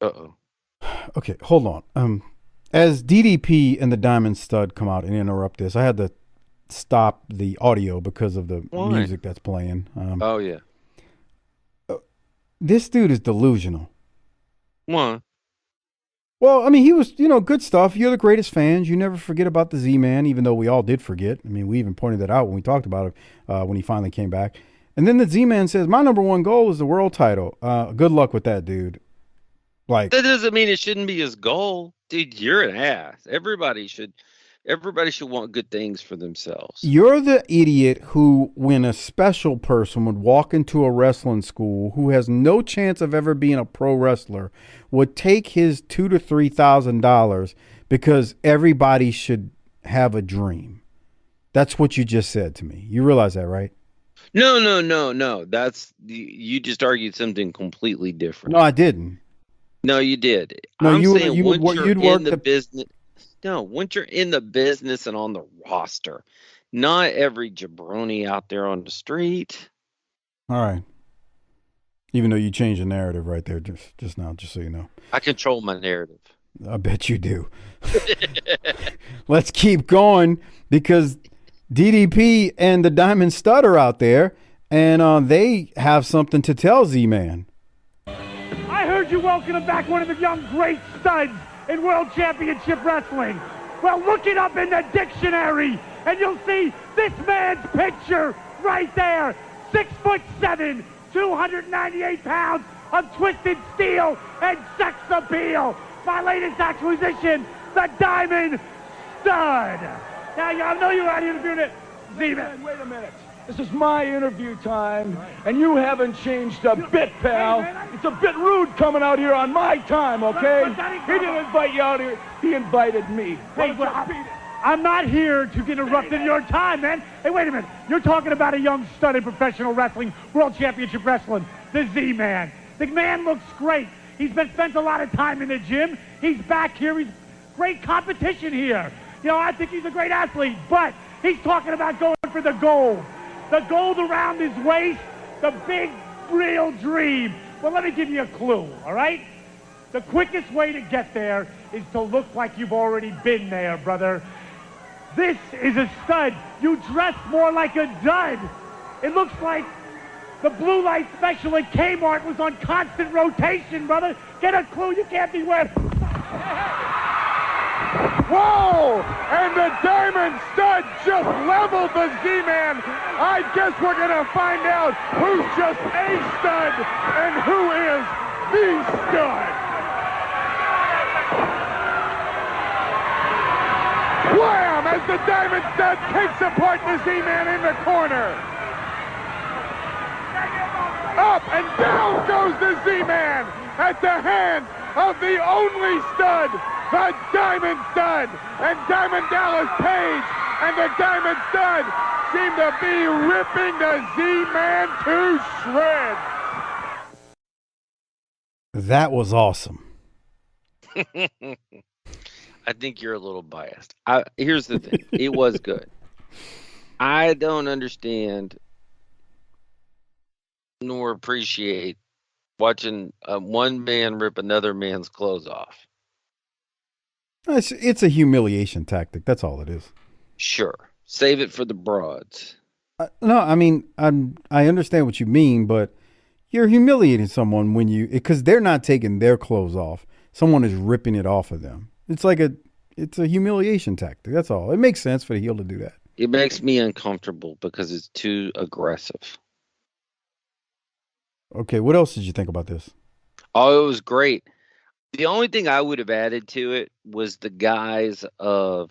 Uh-oh. Okay, hold on. As DDP and the Diamond Stud come out and interrupt this, I had to stop the audio because of the music that's playing. Oh, yeah. This dude is delusional. Why? Well, I mean, he was, good stuff. You're the greatest fans. You never forget about the Z-Man, even though we all did forget. I mean, we even pointed that out when we talked about it when he finally came back. And then the Z-Man says, my number one goal is the world title. Good luck with that, dude. Like, that doesn't mean it shouldn't be his goal. Dude, you're an ass. Everybody should want good things for themselves. You're the idiot who, when a special person would walk into a wrestling school who has no chance of ever being a pro wrestler, would take his $2,000 to $3,000 because everybody should have a dream. That's what you just said to me. You realize that, right? No. You just argued something completely different. No, I didn't. No, you did. No, I'm you saying you once would you're you'd in work the business. No, once you're in the business and on the roster, not every jabroni out there on the street. All right. Even though you changed the narrative right there just now, just so you know. I control my narrative. I bet you do. Let's keep going because DDP and the Diamond Stud are out there, and they have something to tell Z-Man. I heard you welcoming back one of the young great studs in World Championship Wrestling. Well, look it up in the dictionary, and you'll see this man's picture right there. 6'7", 298 pounds of twisted steel and sex appeal. My latest acquisition, the Diamond Stud. Now, I know you're out here to do this. Z-Man. Wait a minute. This is my interview time, and you haven't changed a bit, pal. It's a bit rude coming out here on my time, okay? He didn't invite you out here. He invited me. Hey, I'm not here to interrupt in your time, man. Hey, wait a minute. You're talking about a young stud in professional wrestling, World Championship Wrestling, the Z-Man. The man looks great. He's spent a lot of time in the gym. He's back here. He's great competition here. You know, I think he's a great athlete, but he's talking about going for the gold. The gold around his waist, the big, real dream. Well, let me give you a clue, all right? The quickest way to get there is to look like you've already been there, brother. This is a stud. You dress more like a dud. It looks like the blue light special at Kmart was on constant rotation, brother. Get a clue, you can't be wearing... Whoa! And the Diamond Stud just leveled the Z-Man. I guess we're going to find out who's just a stud and who is the stud. Wham! As the Diamond Stud takes apart the Z-Man in the corner. Up and down goes the Z-Man at the hands of the only stud, the Diamond Stud. And Diamond Dallas Page and the Diamond Stud seem to be ripping the Z-Man to shreds. That was awesome. I think you're a little biased. Here's the thing. It was good. I don't understand nor appreciate watching one man rip another man's clothes off. It's a humiliation tactic. That's all it is. Sure. Save it for the broads. No, I mean, I understand what you mean, but you're humiliating someone when because they're not taking their clothes off. Someone is ripping it off of them. It's a humiliation tactic. That's all. It makes sense for the heel to do that. It makes me uncomfortable because it's too aggressive. Okay, what else did you think about this? Oh, it was great. The only thing I would have added to it was the guise of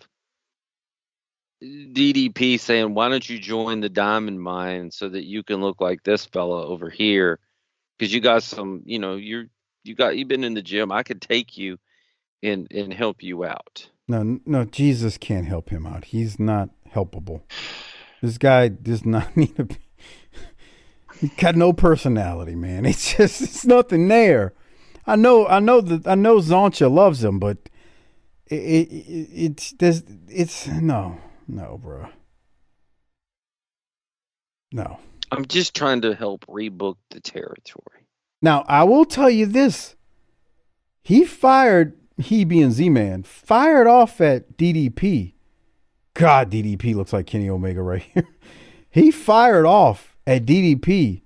DDP saying, "Why don't you join the Diamond Mine so that you can look like this fella over here? Because you got some, you've been in the gym. I could take you and help you out." No, Jesus can't help him out. He's not helpable. This guy does not need to be. He's got no personality, man. It's nothing there. I know Zoncha loves him, but it's no, bro. No. I'm just trying to help rebook the territory. Now, I will tell you this. He being Z-Man, fired off at DDP. God, DDP looks like Kenny Omega right here. He fired off at DDP.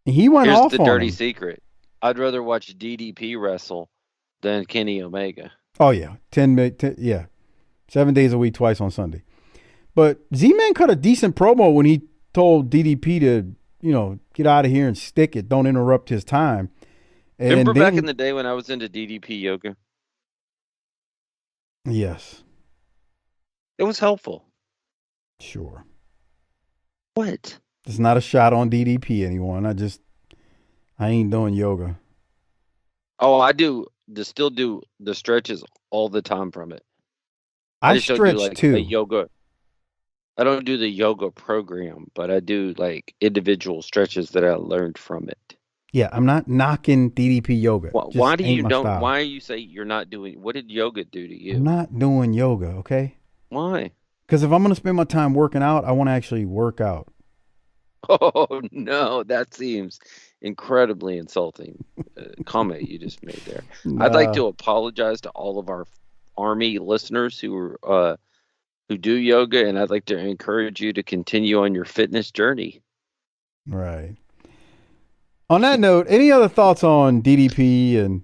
And he went off on him. Here's the dirty secret. I'd rather watch DDP wrestle than Kenny Omega. Oh, yeah. 7 days a week, twice on Sunday. But Z-Man cut a decent promo when he told DDP to, get out of here and stick it. Don't interrupt his time. And remember back in the day when I was into DDP yoga? Yes. It was helpful. Sure. What? It's not a shot on DDP, anyone. I ain't doing yoga. Oh, I still do the stretches all the time from it. I stretch too. Yoga. I don't do the yoga program, but I do like individual stretches that I learned from it. Yeah, I'm not knocking DDP yoga. Why do you don't? Style. Why you say you're not doing? What did yoga do to you? I'm not doing yoga, okay? Why? Because if I'm going to spend my time working out, I want to actually work out. Oh no, that seems incredibly insulting. Comment you just made there. I'd like to apologize to all of our Army listeners who do yoga, and I'd like to encourage you to continue on your fitness journey. Right. On that note, any other thoughts on DDP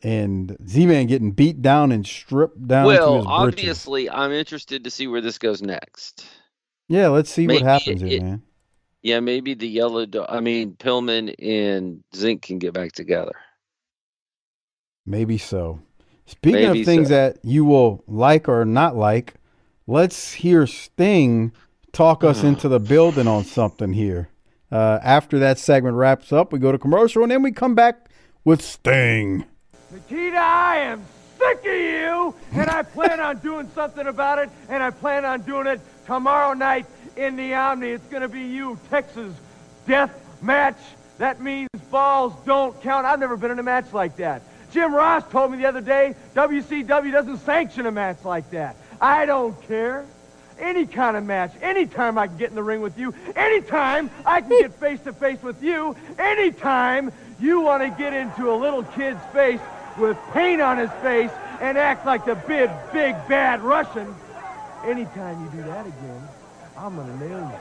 and Z-Man getting beat down and stripped down to his Well, britches? obviously, I'm interested to see where this goes next. Yeah, let's see what happens here, man. Yeah, maybe the Pillman and Zink can get back together. Maybe so. Speaking of things that you will like or not like, let's hear Sting talk us into the building on something here. After that segment wraps up, we go to commercial, and then we come back with Sting. Nikita, I am sick of you, and I plan on doing something about it, and I plan on doing it tomorrow night in the Omni. It's going to be you, Texas death match. That means balls don't count. I've never been in a match like that. Jim Ross told me the other day, WCW doesn't sanction a match like that. I don't care. Any kind of match, anytime I can get in the ring with you, anytime I can get face-to-face with you, anytime you want to get into a little kid's face with paint on his face and act like the big, bad Russian, anytime you do that again, I'm going to nail you.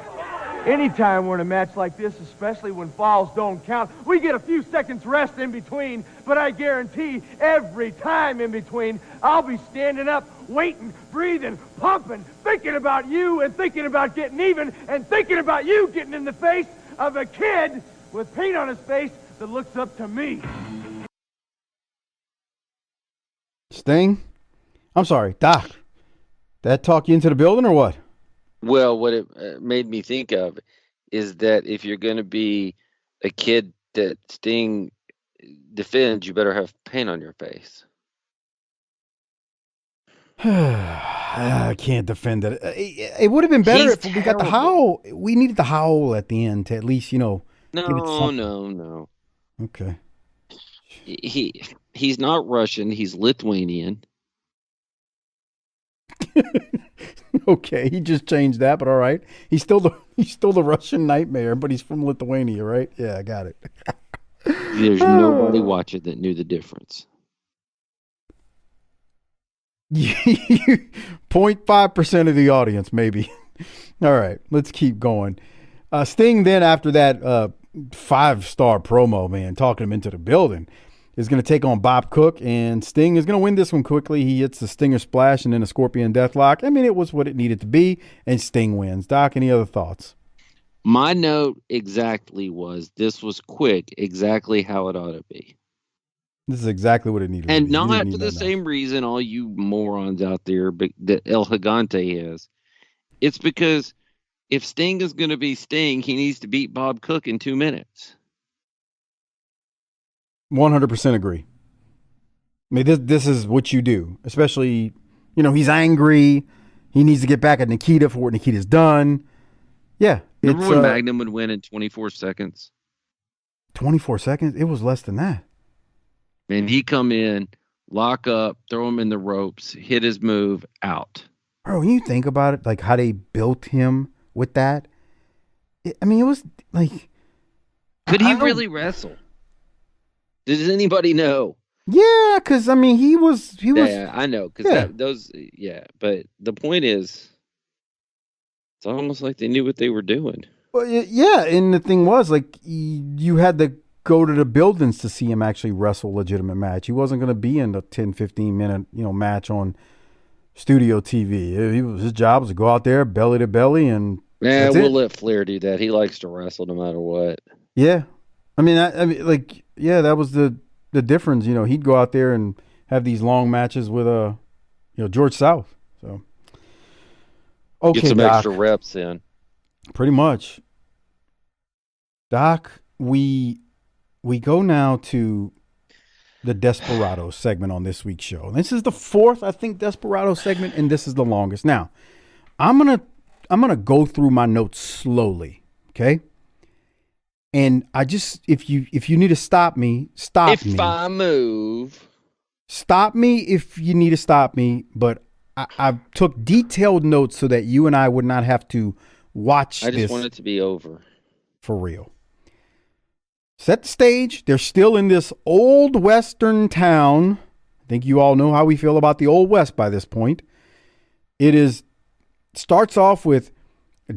Anytime we're in a match like this, especially when falls don't count, we get a few seconds rest in between, but I guarantee every time in between, I'll be standing up, waiting, breathing, pumping, thinking about you and thinking about getting even and thinking about you getting in the face of a kid with paint on his face that looks up to me. Sting? I'm sorry, Doc. That talk you into the building or what? Well, what it made me think of is that if you're going to be a kid that Sting defends, you better have paint on your face. I can't defend it. It would have been better if we got the howl. We needed the howl at the end to at least, No. Okay. He's not Russian. He's Lithuanian. Okay, he just changed that, but all right. He's still the Russian nightmare, but he's from Lithuania, right? Yeah, I got it. There's nobody watching that knew the difference. 0.5% of the audience, maybe. All right, let's keep going. Sting then, after that 5-star promo, man, talking him into the building, is going to take on Bob Cook, and Sting is going to win this one quickly. He hits the Stinger Splash and then a Scorpion Deathlock. I mean, it was what it needed to be, and Sting wins. Doc, any other thoughts? My note exactly was this was quick, exactly how it ought to be. This is exactly what it needed and to be. And not for the same reason all you morons out there that El Gigante is. It's because if Sting is going to be Sting, he needs to beat Bob Cook in 2 minutes. 100% agree. I mean, this is what you do, especially, he's angry. He needs to get back at Nikita for what Nikita's done. Yeah. Remember when Magnum would win in 24 seconds? 24 seconds? It was less than that. And he come in, lock up, throw him in the ropes, hit his move, out. Bro, when you think about it, like how they built him with that, it was like... Could he really wrestle? Does anybody know? Yeah, because, he was... Yeah, I know. But the point is, it's almost like they knew what they were doing. Well, yeah, and the thing was, like, you had to go to the buildings to see him actually wrestle a legitimate match. He wasn't going to be in the 10, 15-minute, match on studio TV. His job was to go out there, belly to belly, and we'll let Flair do that. He likes to wrestle no matter what. Yeah. That was the difference. He'd go out there and have these long matches with George South. So okay, get some Doc, extra reps in. Pretty much. Doc, we go now to the Desperados segment on this week's show. This is the 4th, I think, Desperados segment, and this is the longest. Now, I'm gonna go through my notes slowly, okay? And I just, if you need to stop me, stop me. If I move. Stop me if you need to stop me, but I took detailed notes so that you and I would not have to watch this. I just want it to be over. For real. Set the stage. They're still in this old western town. I think you all know how we feel about the Old West by this point. It starts off with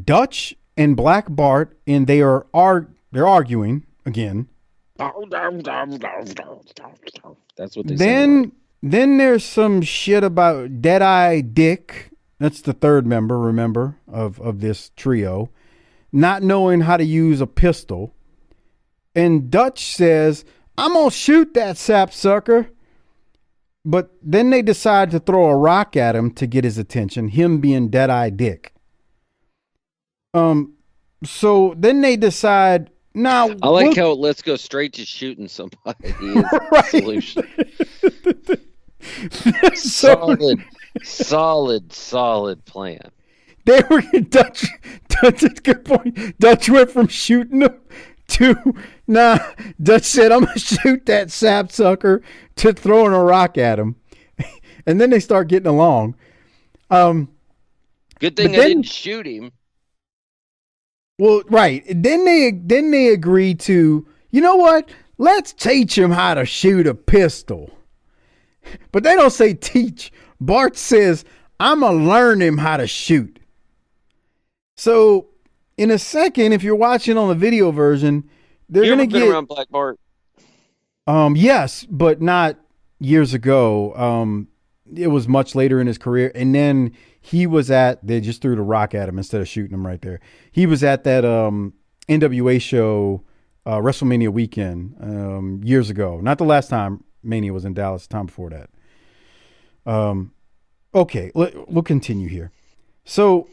Dutch and Black Bart, and they're arguing again. That's what they Then there's some shit about Deadeye Dick. That's the third member, remember, of this trio, not knowing how to use a pistol. And Dutch says, I'm going to shoot that sapsucker. But then they decide to throw a rock at him to get his attention, him being Deadeye Dick. So then they decide, now I like how let's go straight to shooting somebody is the solution. solid plan. They were Dutch. Good point. Dutch went from shooting them to Dutch said, "I'm gonna shoot that sapsucker," to throwing a rock at him, and then they start getting along. Good thing I didn't shoot him. Well, right. Then they agree to, you know what? Let's teach him how to shoot a pistol. But they don't say teach. Bart says, I'm going to learn him how to shoot. So in a second, if you're watching on the video version, they're going to get around Black Bart. Yes, but not years ago. It was much later in his career. And then they just threw the rock at him instead of shooting him right there. He was at that NWA show, WrestleMania weekend, years ago. Not the last time Mania was in Dallas, the time before that. Okay, we'll continue here. So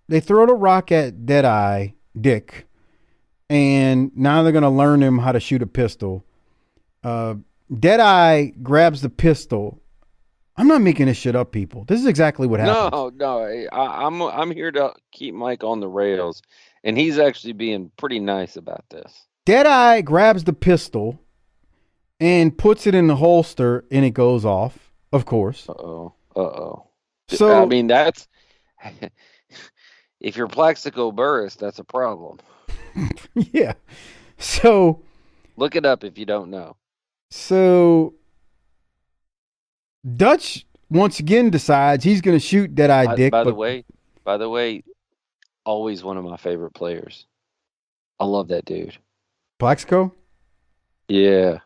they throw the rock at Deadeye Dick, and now they're going to learn him how to shoot a pistol. Deadeye grabs the pistol. I'm not making this shit up, people. This is exactly what happens. No, I'm here to keep Mike on the rails, and he's actually being pretty nice about this. Deadeye grabs the pistol and puts it in the holster, and it goes off, of course. Uh-oh. So, I mean, that's... if you're Plaxico Burress, that's a problem. Yeah. So... look it up if you don't know. So... Dutch once again decides he's going to shoot Deadeye Dick. By the way, always one of my favorite players. I love that dude. Plaxico? Yeah.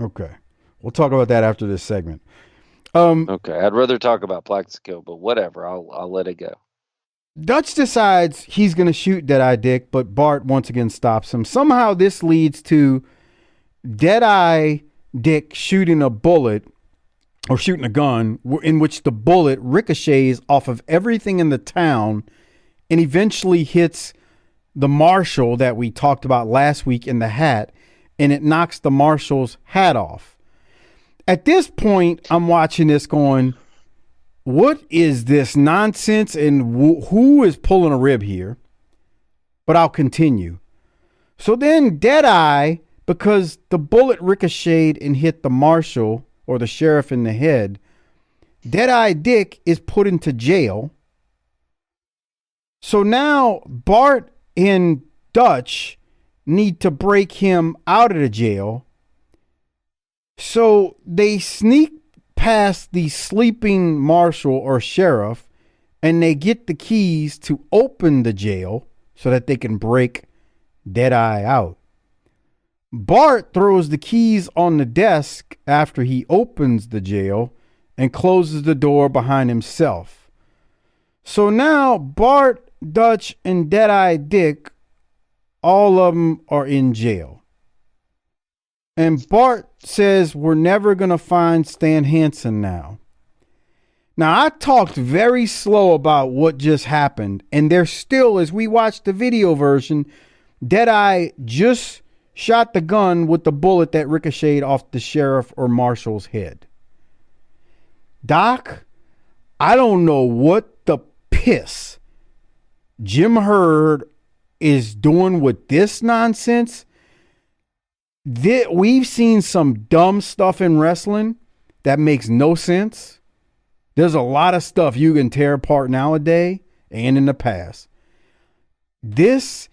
Okay. We'll talk about that after this segment. Okay. I'd rather talk about Plaxico, but whatever. I'll let it go. Dutch decides he's going to shoot Deadeye Dick, but Bart once again stops him. Somehow this leads to Deadeye Dick shooting a bullet, or shooting a gun, in which the bullet ricochets off of everything in the town and eventually hits the marshal that we talked about last week in the hat, and it knocks the marshal's hat off. At this point, I'm watching this going, what is this nonsense, and who is pulling a rib here? But I'll continue. So then Deadeye, because the bullet ricocheted and hit the marshal, or the sheriff in the head, Deadeye Dick is put into jail. So now Bart and Dutch need to break him out of the jail. So they sneak past the sleeping marshal or sheriff, and they get the keys to open the jail so that they can break Deadeye out. Bart throws the keys on the desk after he opens the jail and closes the door behind himself. So now Bart, Dutch, and Deadeye Dick, all of them are in jail. And Bart says, we're never going to find Stan Hansen now. Now, I talked very slow about what just happened, and there's still, as we watch the video version, Deadeye just shot the gun with the bullet that ricocheted off the sheriff or marshal's head. Doc, I don't know what the piss Jim Herd is doing with this nonsense, we've seen some dumb stuff in wrestling that makes no sense. There's a lot of stuff you can tear apart nowadays and in the past. This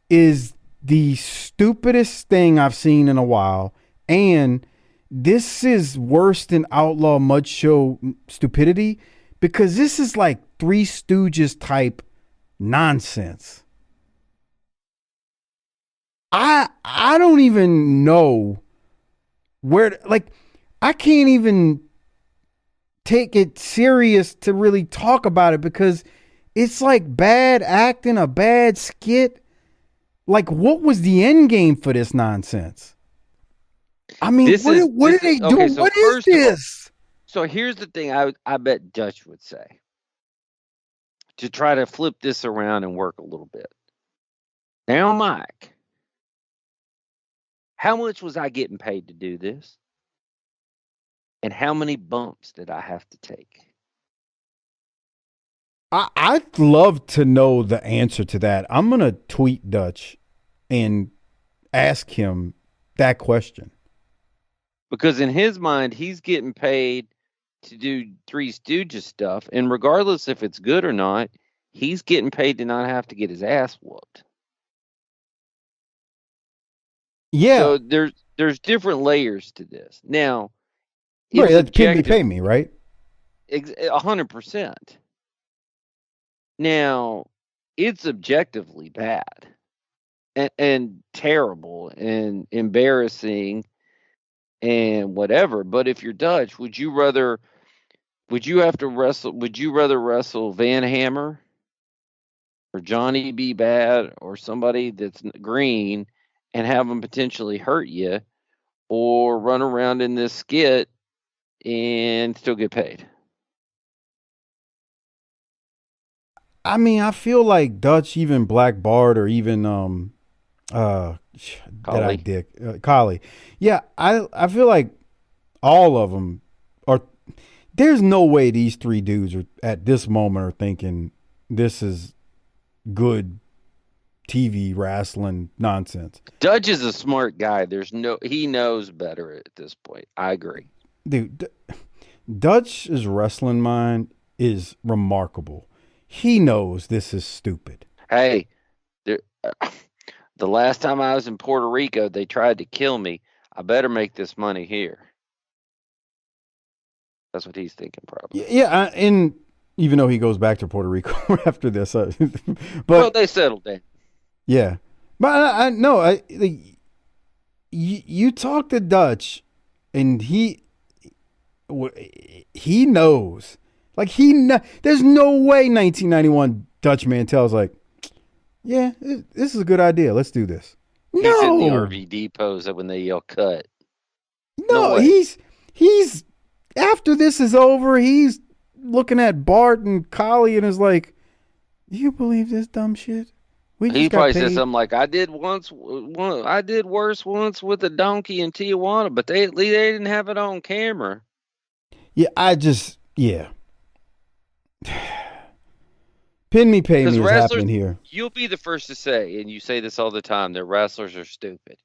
is the stupidest thing I've seen in a while, and this is worse than Outlaw Mud Show stupidity because this is like Three Stooges type nonsense. I don't even know where, like, I can't even take it serious to really talk about it because it's like bad acting, a bad skit. Like, what was the end game for this nonsense? I mean, what did they do? Okay, so what is this? So here's the thing I bet Dutch would say to try to flip this around and work a little bit. Now, Mike, how much was I getting paid to do this? And how many bumps did I have to take? I'd love to know the answer to that. I'm going to tweet Dutch and ask him that question. Because in his mind, he's getting paid to do Three Stooges stuff. And regardless if it's good or not, he's getting paid to not have to get his ass whooped. Yeah. So there's different layers to this. Now, right, that's pay me, right? 100%. Now, it's objectively bad and terrible and embarrassing and whatever. But if you're Dutch, would you rather wrestle Van Hammer or Johnny B. Bad or somebody that's green and have them potentially hurt you, or run around in this skit and still get paid? I mean, I feel like Dutch, even Black Bart, or even Collie. Yeah, I feel like all of them are. There's no way these three dudes are at this moment are thinking this is good TV wrestling nonsense. Dutch is a smart guy. He knows better at this point. I agree. Dude, Dutch's wrestling mind is remarkable. He knows this is stupid. Hey, the last time I was in Puerto Rico, they tried to kill me. I better make this money here. That's what he's thinking, probably. Yeah, and even though he goes back to Puerto Rico after this, but well, they settled down. Yeah, but you talk to Dutch, and he knows. Like there's no way 1991 Dutch Mantel's like, yeah, this is a good idea. Let's do this. He's in the RVD pose when they yell cut. No, he's after this is over, he's looking at Bart and Collie and is like, do you believe this dumb shit? He probably said something like, I did worse once with a donkey in Tijuana, but they didn't have it on camera. Yeah, Pin me, pay me is happening here. You'll be the first to say, and you say this all the time, that wrestlers are stupid.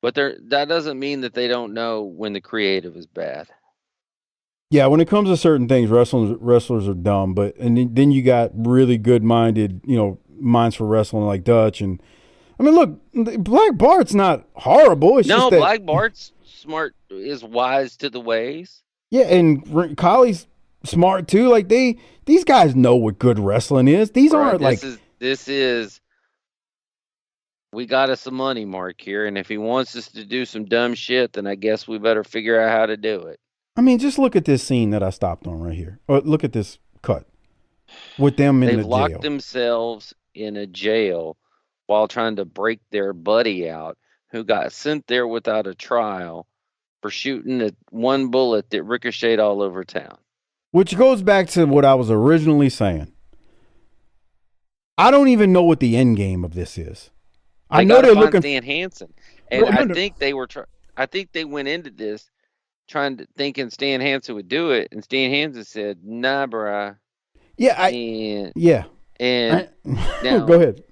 But that doesn't mean that they don't know when the creative is bad. Yeah, when it comes to certain things, wrestlers are dumb. But then you got really good-minded, minds for wrestling like Dutch. And I mean, look, Black Bart's not horrible. It's just that, Black Bart's smart, is wise to the ways. Yeah, and Collie's smart too. Like these guys know what good wrestling is. These aren't like this is. We got us some money, Mark, here, and if he wants us to do some dumb shit, then I guess we better figure out how to do it. I mean, just look at this scene that I stopped on right here. Or look at this cut with them in the jail. They've locked themselves in a jail while trying to break their buddy out, who got sent there without a trial for shooting one bullet that ricocheted all over town. Which goes back to what I was originally saying. I don't even know what the end game of this is. I know they're looking Stan Hansen, and I think they were. I think they went into this thinking Stan Hansen would do it, and Stan Hansen said, "Nah, bruh." Yeah, And now, go ahead.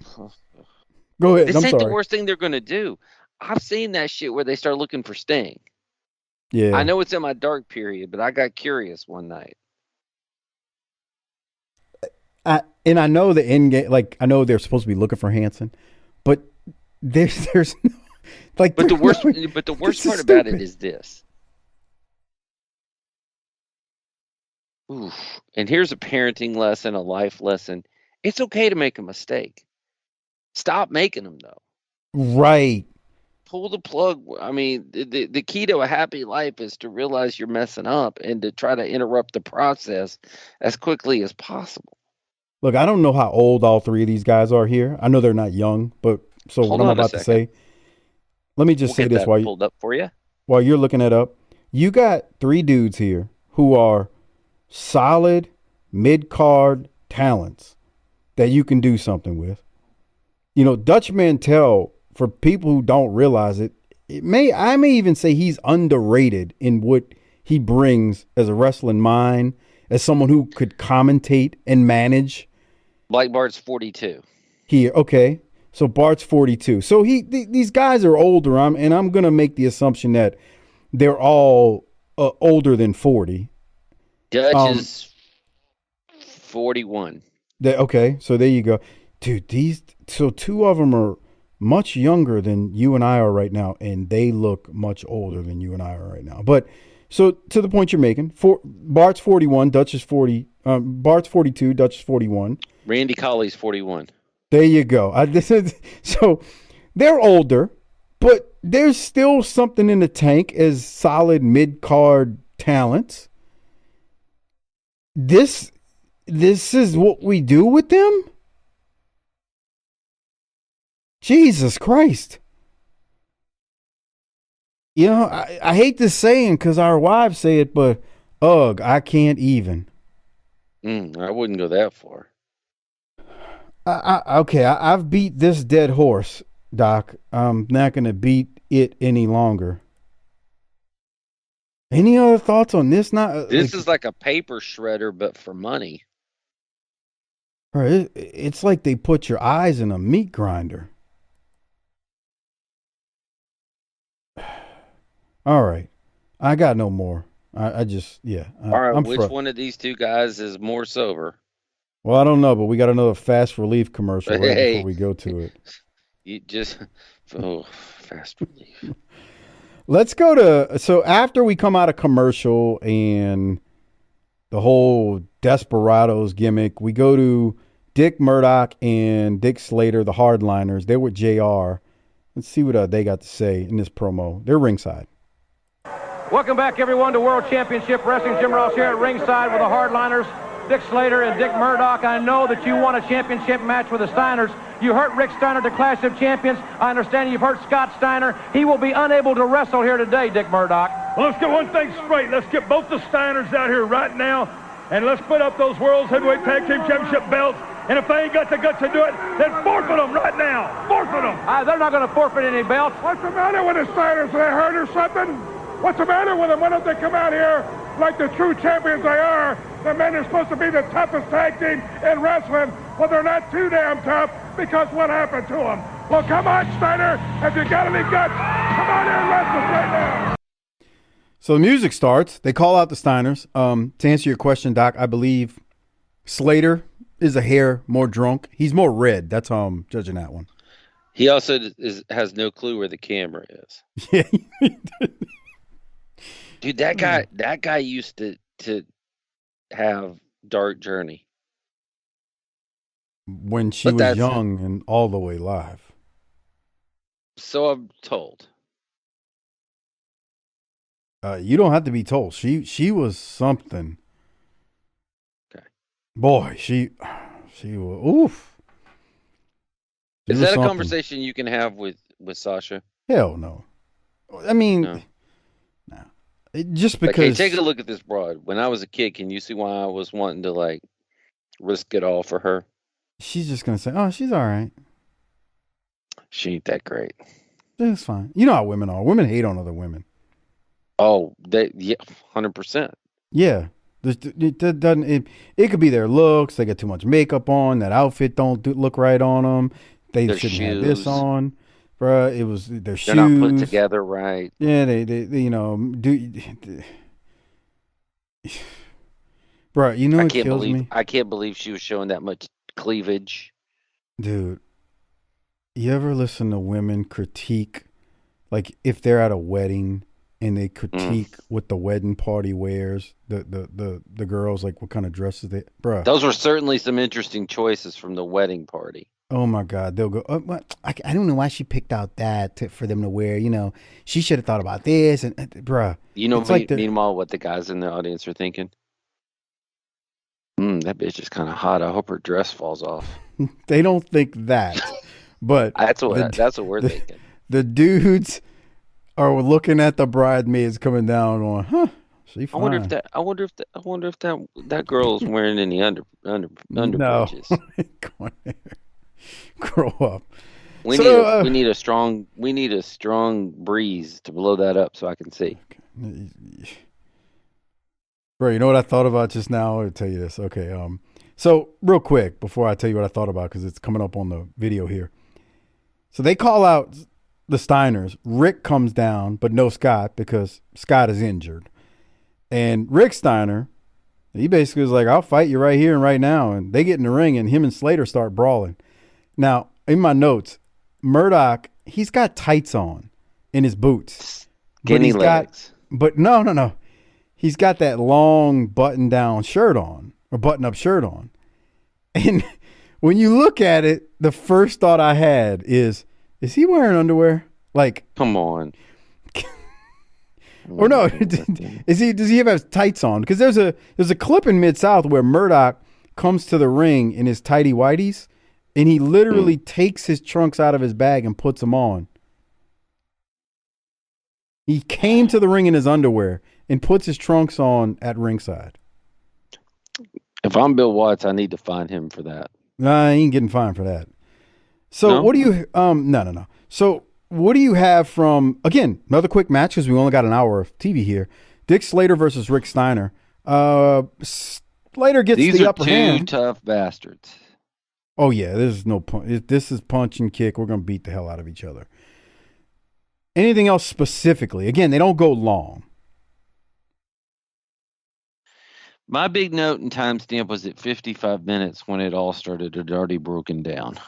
Go ahead. This ain't the worst thing they're going to do. I've seen that shit where they start looking for Sting. Yeah. I know it's in my dark period, but I got curious one night. And I know the end game, like I know they're supposed to be looking for Hanson, but there's no, like. But the worst part about it is this. Oof. And here's a parenting lesson, a life lesson. It's okay to make a mistake. Stop making them though. Right. Pull the plug. I mean, the key to a happy life is to realize you're messing up and to try to interrupt the process as quickly as possible. Look, I don't know how old all three of these guys are here. I know they're not young, but so Hold what I'm on a about to second. say, let me just say Get this that while pulled up for you. while you're looking it up. You got three dudes here who are solid mid-card talents that you can do something with. You know, Dutch Mantel, for people who don't realize it, I may even say he's underrated in what he brings as a wrestling mind, as someone who could commentate and manage. Black Bart's 42. Here, okay. So Bart's 42. So these guys are older. I'm gonna make the assumption that they're all older than 40. Dutch is 41. Okay, so there you go, dude. So two of them are much younger than you and I are right now, and they look much older than you and I are right now. But so to the point you're making, Bart's 41, Dutch is 40. Bart's 42, Dutch is 41. Randy Colley's 41. There you go. So they're older, but there's still something in the tank as solid mid-card talents. This is what we do with them? Jesus Christ. You know, I hate this saying because our wives say it, but ugh, I can't even. I wouldn't go that far. Okay, I've beat this dead horse, Doc. I'm not going to beat it any longer. Any other thoughts on this? This is like a paper shredder, but for money. It's like they put your eyes in a meat grinder. All right. I got no more. I just, yeah. All right, which one of these two guys is more sober? Well, I don't know, but we got another fast relief commercial before we go to it. You just, fast relief. Let's go to, so after we come out of commercial and the whole Desperados gimmick, we go to Dick Murdoch and Dick Slater, the Hardliners. They're with JR. Let's see what they got to say in this promo. They're ringside. Welcome back, everyone, to World Championship Wrestling. Jim Ross here at ringside with the Hardliners, Dick Slater and Dick Murdoch. I know that you won a championship match with the Steiners. You hurt Rick Steiner at the Clash of Champions. I understand you've hurt Scott Steiner. He will be unable to wrestle here today, Dick Murdoch. Well, let's get one thing straight. Let's get both the Steiners out here right now, and let's put up those World Heavyweight Tag Team Championship belts. And if they ain't got the guts to do it, then forfeit them right now. Forfeit them. They're not going to forfeit any belts. What's the matter with the Steiners? Are they hurt or something? What's the matter with them? Why don't they come out here like the true champions they are? The men are supposed to be the toughest tag team in wrestling. Well, they're not too damn tough because what happened to them? Well, come on, Steiner. If you got any guts, come on here and wrestle right now. So the music starts. They call out the Steiners. To answer your question, Doc, I believe Slater is a hair more drunk. He's more red. That's how I'm judging that one. He also has no clue where the camera is. Yeah. Dude, that guy used to have Dark Journey. When she was young and all the way live. So I'm told. You don't have to be told. She was something. Okay. Boy, she was oof. Is that a conversation you can have with Sasha? Hell no. I mean, no. Just because. Okay, take a look at this broad. When I was a kid, can you see why I was wanting to risk it all for her? She's just gonna say, "Oh, she's all right. She ain't that great. It's fine." You know how women are. Women hate on other women. Oh, 100%. Yeah, it could be their looks. They got too much makeup on. That outfit don't look right on them. They shouldn't have this on. Bruh, it was their shoes. They're not put together right. Yeah, they you know, bruh, you know what kills me? I can't believe she was showing that much cleavage. Dude, you ever listen to women critique, like if they're at a wedding and they critique what the wedding party wears, the girls, like what kind of dresses they, bruh. Those were certainly some interesting choices from the wedding party. Oh my God, they'll go, I don't know why she picked out that for them to wear. You know, she should have thought about this, and bruh. You know, meanwhile, what the guys in the audience are thinking? That bitch is kind of hot. I hope her dress falls off. They don't think that, but that's what we're thinking. The dudes are looking at the bridesmaids coming down, going, "Huh, she fine." I wonder if that girl is wearing any under bridges. No. Grow up. We need a strong breeze to blow that up so I can see. Bro, you know what I thought about just now? I'll tell you this. Okay. So real quick before I tell you what I thought about, because it's coming up on the video here. So they call out the Steiners. Rick comes down, but no Scott, because Scott is injured. And Rick Steiner, he basically was like, "I'll fight you right here and right now." And they get in the ring, and him and Slater start brawling. Now, in my notes, Murdoch, he's got tights on in his boots. Skinny legs. But no. He's got that long button-down shirt on, or button-up shirt on. And when you look at it, the first thought I had is he wearing underwear? Like, come on. Or no, does he have tights on? Because there's a clip in Mid-South where Murdoch comes to the ring in his tighty whities, and he literally takes his trunks out of his bag and puts them on. He came to the ring in his underwear and puts his trunks on at ringside. If I'm Bill Watts, I need to fine him for that. Nah, he ain't getting fined for that. So what do you no. So what do you have from, again, another quick match because we only got an hour of TV here. Dick Slater versus Rick Steiner. Slater gets the upper hand. These are two tough bastards. Oh yeah, there's no this is punch and kick. We're gonna beat the hell out of each other. Anything else specifically? Again, they don't go long. My big note and timestamp was at 55 minutes when it all started. It had already broken down.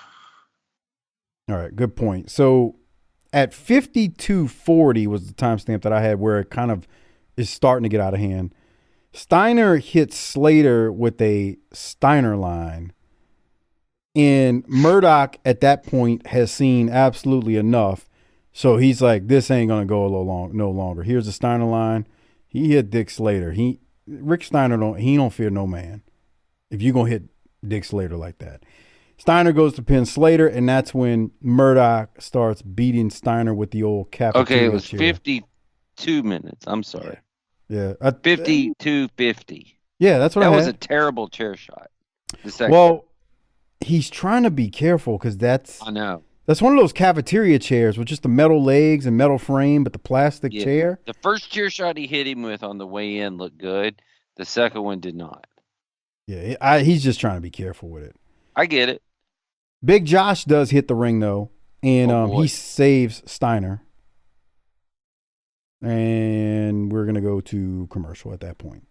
All right, good point. So at 52:40 was the timestamp that I had where it kind of is starting to get out of hand. Steiner hits Slater with a Steiner line. And Murdoch at that point has seen absolutely enough. So he's like, this ain't going to go no longer. Here's the Steiner line. He hit Dick Slater. Rick Steiner don't fear no man. If you're going to hit Dick Slater like that. Steiner goes to pin Slater, and that's when Murdoch starts beating Steiner with the old cafeteria Okay, it was chair. 52 minutes. I'm sorry. Yeah. 52:50. Yeah, that's what I had. That was a terrible chair shot. Well, he's trying to be careful because I know. That's one of those cafeteria chairs with just the metal legs and metal frame, but the plastic chair. The first chair shot he hit him with on the way in looked good. The second one did not. Yeah, he's just trying to be careful with it. I get it. Big Josh does hit the ring, though, and he saves Steiner. And we're going to go to commercial at that point.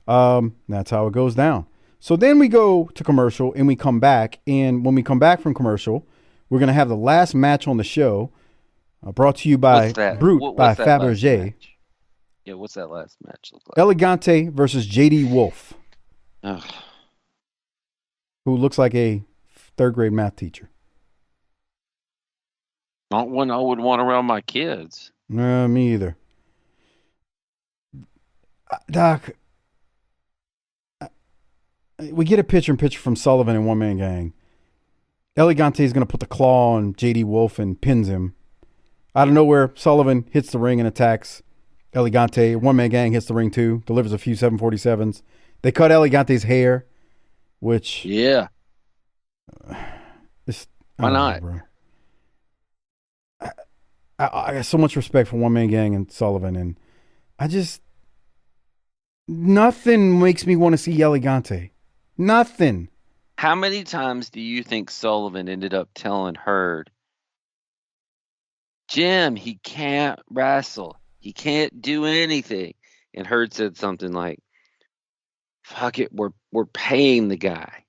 That's how it goes down. So then we go to commercial, and we come back. And when we come back from commercial, we're going to have the last match on the show, brought to you by Brute by Fabergé. Yeah, what's that last match look like? Elegante versus J.D. Wolf, who looks like a third-grade math teacher. Not one I would want around my kids. No, me either. Doc, we get a picture-in-picture from Sullivan and One Man Gang. Elegante is going to put the claw on J.D. Wolf and pins him. Out of nowhere, Sullivan hits the ring and attacks Elegante. One Man Gang hits the ring too, delivers a few 747s. They cut Elegante's hair, which... Yeah. Why not? Bro. I got so much respect for One Man Gang and Sullivan, and nothing makes me want to see Elegante. Nothing. How many times do you think Sullivan ended up telling Hurd, Jim, he can't wrestle. He can't do anything. And Hurd said something like, fuck it, we're paying the guy.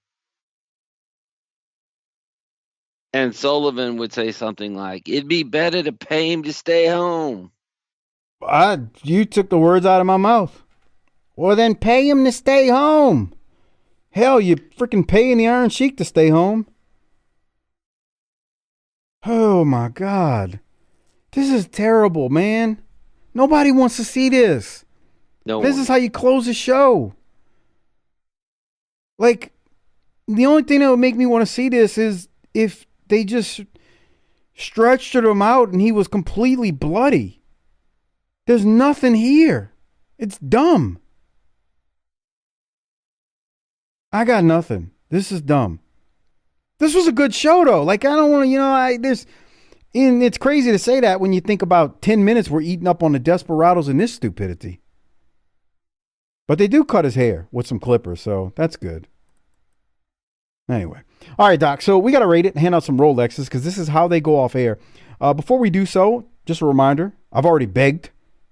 And Sullivan would say something like, it'd be better to pay him to stay home. You took the words out of my mouth. Well, then pay him to stay home. Hell, you freaking paying the Iron Sheik to stay home. Oh, my God. This is terrible, man. Nobody wants to see this. No This one. is how you close a show. Like, the only thing that would make me want to see this is if they just stretched him out and he was completely bloody. There's nothing here. It's dumb. I got nothing. This is dumb. This was a good show, though. Like, I don't want to, and it's crazy to say that when you think about 10 minutes we're eating up on the Desperados and this stupidity. But they do cut his hair with some clippers, so that's good. Anyway. All right, Doc. So we got to rate it and hand out some Rolexes because this is how they go off air. Before we do so, just a reminder, I've already begged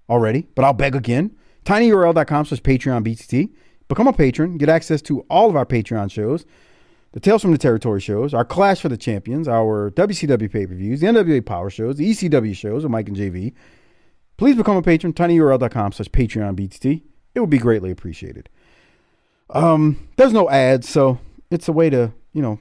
already, but I'll beg again. tinyurl.com/PatreonBTT. Become a patron. Get access to all of our Patreon shows, the Tales from the Territory shows, our Clash for the Champions, our WCW pay-per-views, the NWA Power shows, the ECW shows with Mike and JV. Please become a patron. tinyurl.com/PatreonBTT. It would be greatly appreciated. There's no ads, so it's a way to,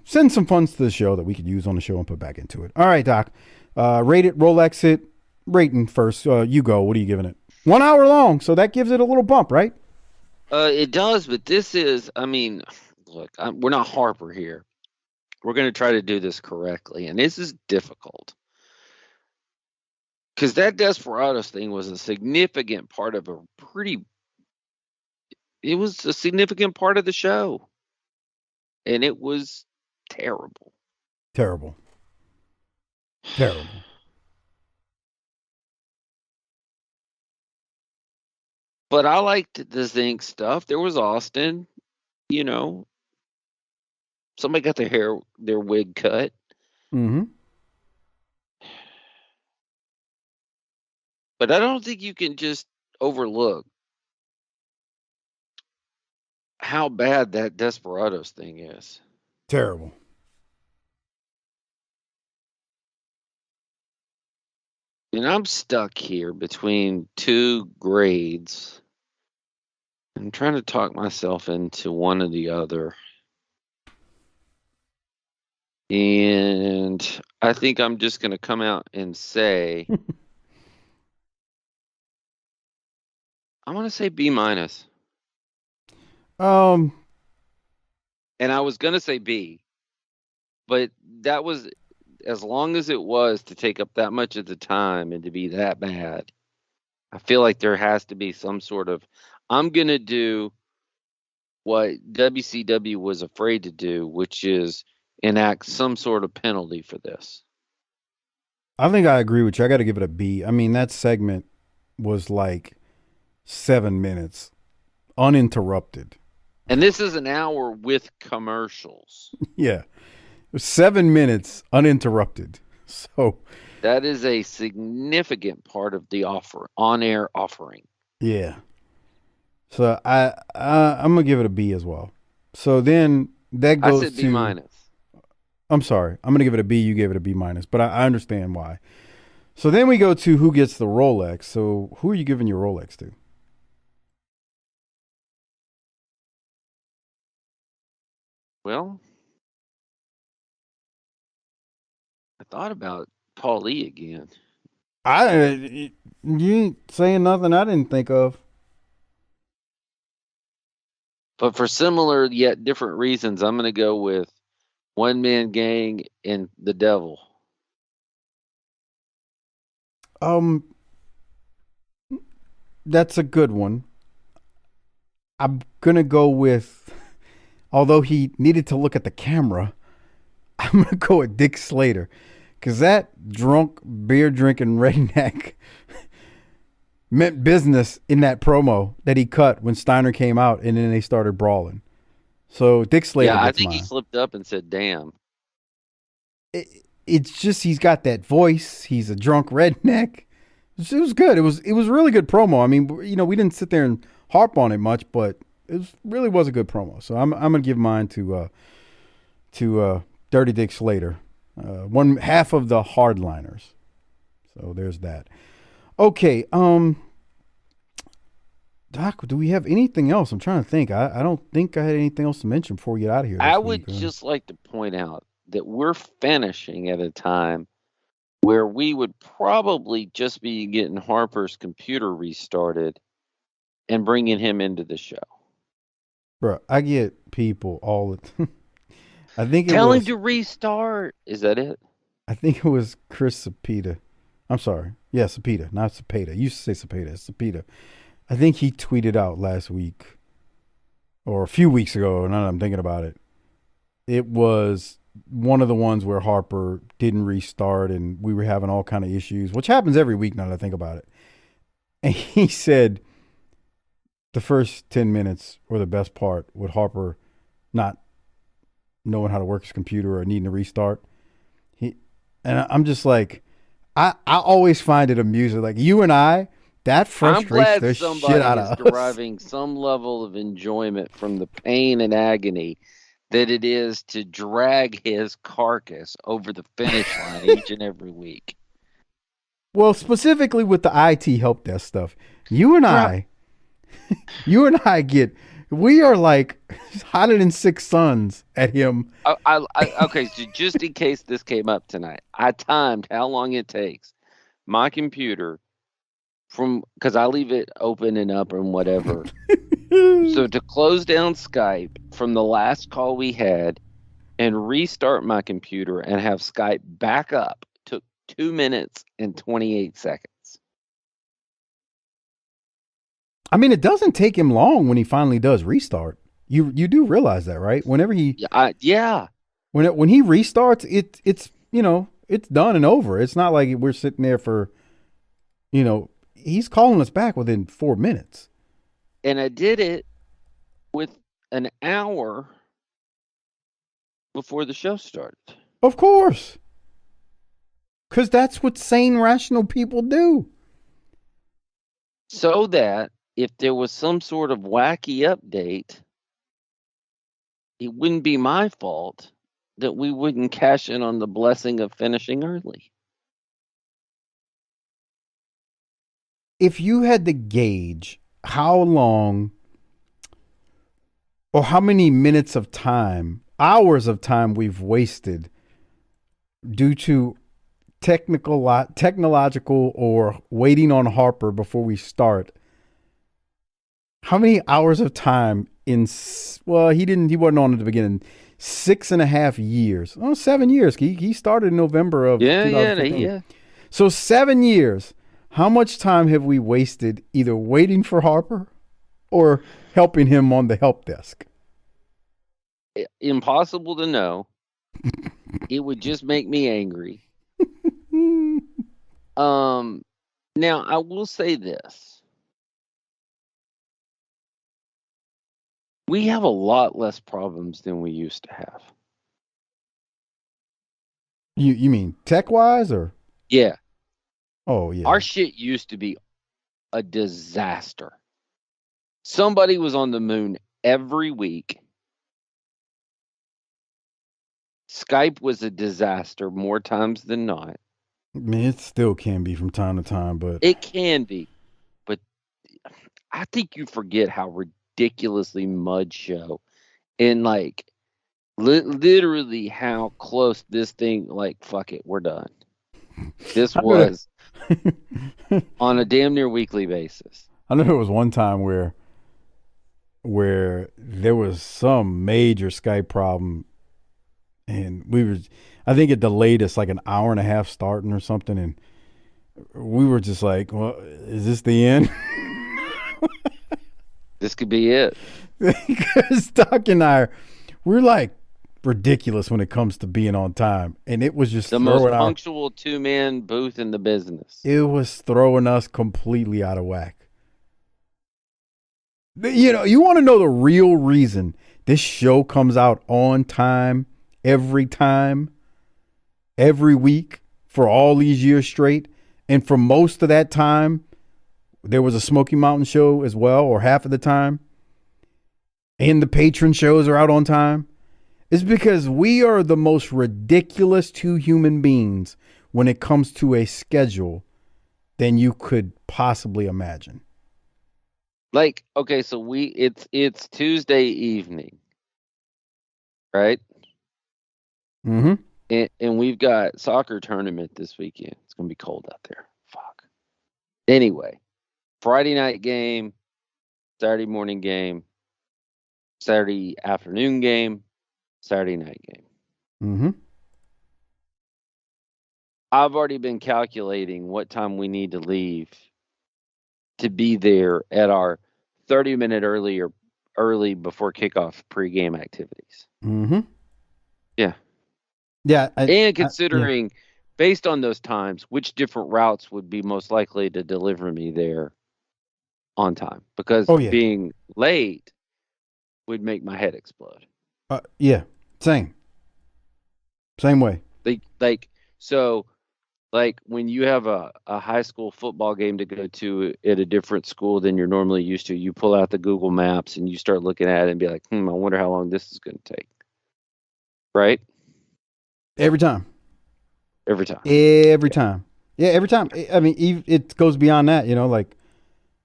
send some funds to the show that we could use on the show and put back into it. All right, Doc. Rate it, Rolex it. Rating first. You go. What are you giving it? 1 hour long, so that gives it a little bump, right? It does, but this is, look, we're not Harper here. We're going to try to do this correctly, and this is difficult. Because that Desperados thing was a significant part of it was a significant part of the show. And it was terrible. Terrible. But I liked the Zinc stuff. There was Austin, somebody got their wig cut. Mm-hmm. But I don't think you can just overlook how bad that Desperados thing is. Terrible. And I'm stuck here between two grades. I'm trying to talk myself into one or the other. And I think I'm just going to come out and say, I want to say B-. And I was going to say B, but that was, as long as it was to take up that much of the time and to be that bad, I feel like there has to be some sort of, I'm going to do what WCW was afraid to do, which is enact some sort of penalty for this. I think I agree with you. I got to give it a B. I mean, that segment was like 7 minutes uninterrupted. And this is an hour with commercials. Yeah. It was 7 minutes uninterrupted. So that is a significant part of the on-air offering. Yeah. So I'm gonna give it a B as well. So then that goes I said B-. I'm sorry. I'm gonna give it a B. You gave it a B-, but I understand why. So then we go to who gets the Rolex. So who are you giving your Rolex to? Well, I thought about Paulie again. You ain't saying nothing I didn't think of. But for similar yet different reasons, I'm going to go with One Man Gang and the Devil. That's a good one. I'm going to go with, although he needed to look at the camera, I'm going to go with Dick Slater. Because that drunk, beer-drinking redneck meant business in that promo that he cut when Steiner came out and then they started brawling. So Dick Slater. Yeah, I think he slipped up and said, damn. it's just he's got that voice. He's a drunk redneck. It was good. It was really good promo. I mean, we didn't sit there and harp on it much, but really was a good promo. So I'm gonna give mine to Dirty Dick Slater, one half of the hardliners. So there's that. Okay, Doc, do we have anything else? I'm trying to think. I don't think I had anything else to mention before we get out of here. I would just like to point out that we're finishing at a time where we would probably just be getting Harper's computer restarted and bringing him into the show. Bro, I get people all the I think Tell him to restart. Is that it? I think it was Chris Cepeda. I'm sorry. Yeah, Cepeda, not Cepeda. You used to say Cepeda. It's Cepeda. I think he tweeted out last week or a few weeks ago, now that I'm thinking about it. It was one of the ones where Harper didn't restart and we were having all kind of issues, which happens every week now that I think about it. And he said the first 10 minutes were the best part with Harper not knowing how to work his computer or needing to restart. I'm just like, I always find it amusing. Like you and I, that frustrates the shit out of us. I'm glad somebody is deriving some level of enjoyment from the pain and agony that it is to drag his carcass over the finish line each and every week. Well, specifically with the IT help desk stuff, you and I we are like hotter than 6 suns at him. Okay, so just in case this came up tonight, I timed how long it takes my computer because I leave it open and up and whatever. So to close down Skype from the last call we had and restart my computer and have Skype back up took 2 minutes and 28 seconds. I mean, it doesn't take him long when he finally does restart. You do realize that, right? Whenever he yeah. When he restarts, it's it's done and over. It's not like we're sitting there for he's calling us back within 4 minutes. And I did it with an hour before the show started. Of course. Because that's what sane, rational people do. So that if there was some sort of wacky update, it wouldn't be my fault that we wouldn't cash in on the blessing of finishing early. If you had to gauge how long or how many minutes of time, hours of time we've wasted due to technological or waiting on Harper before we start, how many hours of time he wasn't on at the beginning, 6.5 years, 7 years. He started in November of 2015. Yeah. So 7 years. How much time have we wasted either waiting for Harper or helping him on the help desk? Impossible to know. It would just make me angry. Now I will say this. We have a lot less problems than we used to have. You mean tech-wise or? Yeah. Oh, yeah. Our shit used to be a disaster. Somebody was on the moon every week. Skype was a disaster more times than not. I mean, it still can be from time to time, but... It can be. But I think you forget how ridiculously mud show and like literally how close this thing, like, fuck it, we're done. This was on a damn near weekly basis. I know there was one time where there was some major Skype problem and I think it delayed us like an hour and a half starting or something, and we were just like, well, is this the end? This could be it. Because Doc and we're like ridiculous when it comes to being on time, and it was just the most punctual two-man booth in the business. It was throwing us completely out of whack. You want to know the real reason this show comes out on time every time? every week for all these years straight. And for most of that time, there was a Smoky Mountain show as well, or half of the time. And the patron shows are out on time. It's because we are the most ridiculous two human beings when it comes to a schedule than you could possibly imagine. Like, okay, so it's Tuesday evening, right? Mm-hmm. And we've got soccer tournament this weekend. It's gonna be cold out there. Fuck. Anyway, Friday night game, Saturday morning game, Saturday afternoon game, Saturday night game. Mm-hmm. I've already been calculating what time we need to leave to be there at our 30-minute early before kickoff pregame activities. Mm-hmm. Yeah. Yeah. And considering, based on those times, which different routes would be most likely to deliver me there on time. Because being late would make my head explode. Yeah. Same way. Like when you have a high school football game to go to at a different school than you're normally used to, you pull out the Google Maps and you start looking at it and be like, I wonder how long this is going to take. Right? Every time. Every time. Yeah, every time. I mean, it goes beyond that, like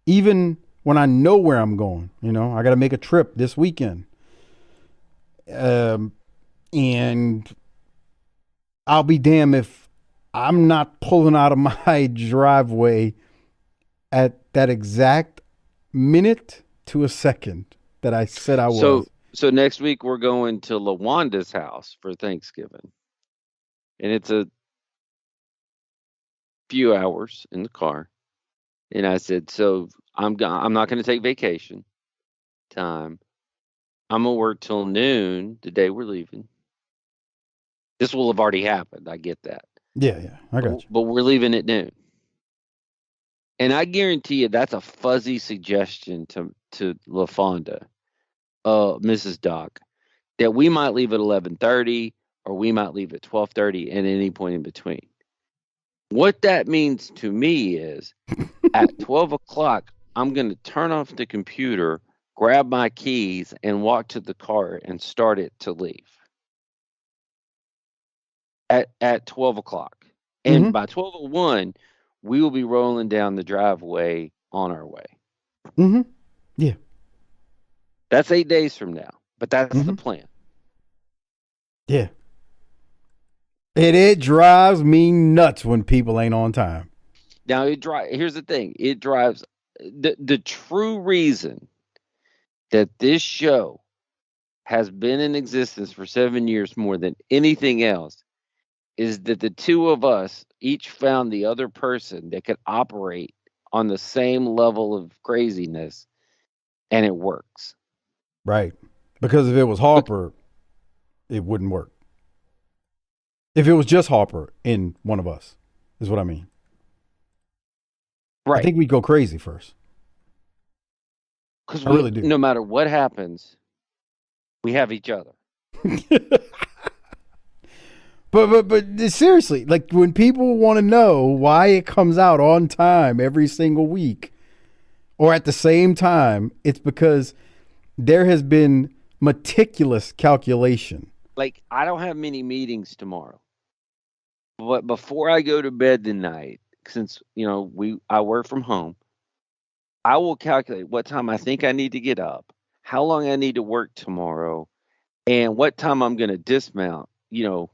even when I know where I'm going, I got to make a trip this weekend. And I'll be damned if I'm not pulling out of my driveway at that exact minute to a second that I said I was. So next week we're going to LaWanda's house for Thanksgiving. And it's a few hours in the car. And I said, so I'm not going to take vacation time. I'm going to work till noon the day we're leaving. This will have already happened. I get that. Yeah, I got you. But we're leaving at noon. And I guarantee you that's a fuzzy suggestion to LaFonda, Mrs. Doc, that we might leave at 11:30 or we might leave at 12:30 at any point in between. What that means to me is at 12 o'clock, I'm going to turn off the computer, grab my keys, and walk to the car and start it to leave. At 12 o'clock. And by 12:01, we will be rolling down the driveway on our way. Mm-hmm. Yeah. That's 8 days from now, but that's the plan. Yeah. It drives me nuts when people ain't on time. Now, here's the thing. It drives the true reason that this show has been in existence for 7 years more than anything else is that the two of us each found the other person that could operate on the same level of craziness, and it works. Right. Because if it was Harper, it wouldn't work. If it was just Harper in one of us, is what I mean. Right. I think we'd go crazy first. Because I really do. No matter what happens, we have each other. But seriously, like when people want to know why it comes out on time every single week or at the same time, it's because there has been meticulous calculation. Like, I don't have many meetings tomorrow. But before I go to bed tonight, since, I work from home, I will calculate what time I think I need to get up, how long I need to work tomorrow, and what time I'm going to dismount,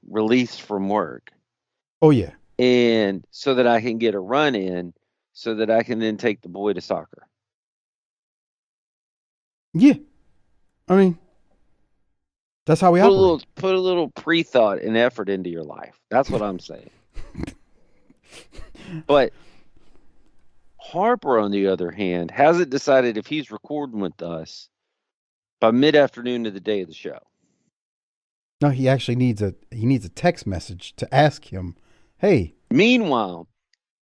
release from work. Oh, yeah. And so that I can get a run in so that I can then take the boy to soccer. Yeah. I mean, that's how we operate. Put a little pre-thought and effort into your life. That's what I'm saying. But Harper, on the other hand, hasn't decided if he's recording with us by mid-afternoon of the day of the show. No, he actually needs a text message to ask him, hey. Meanwhile,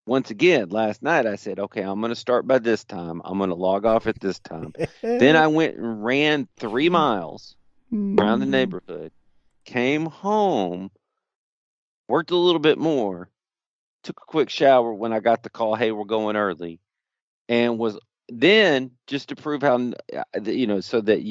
once again, last night I said, okay, I'm going to start by this time. I'm going to log off at this time. Then I went and ran 3 miles around the neighborhood, came home, worked a little bit more, took a quick shower when I got the call, hey, we're going early, and was then just to prove how, so that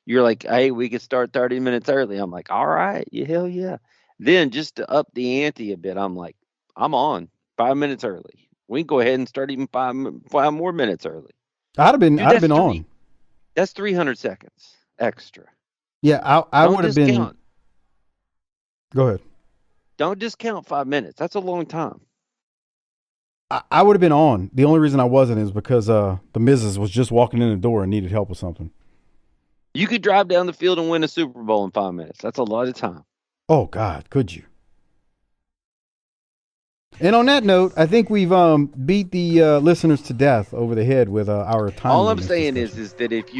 you're like, hey, we could start 30 minutes early. I'm like, all right, yeah, hell yeah. Then just to up the ante a bit, I'm like, I'm on 5 minutes early. We can go ahead and start even five more minutes early. I'd have been on. That's 300 seconds extra. Yeah, I would have been. Go ahead. Don't discount 5 minutes. That's a long time. I would have been on. The only reason I wasn't is because the Mrs. was just walking in the door and needed help with something. You could drive down the field and win a Super Bowl in 5 minutes. That's a lot of time. Oh, God, could you? And on that note, I think we've beat the listeners to death over the head with our time. All I'm saying is that if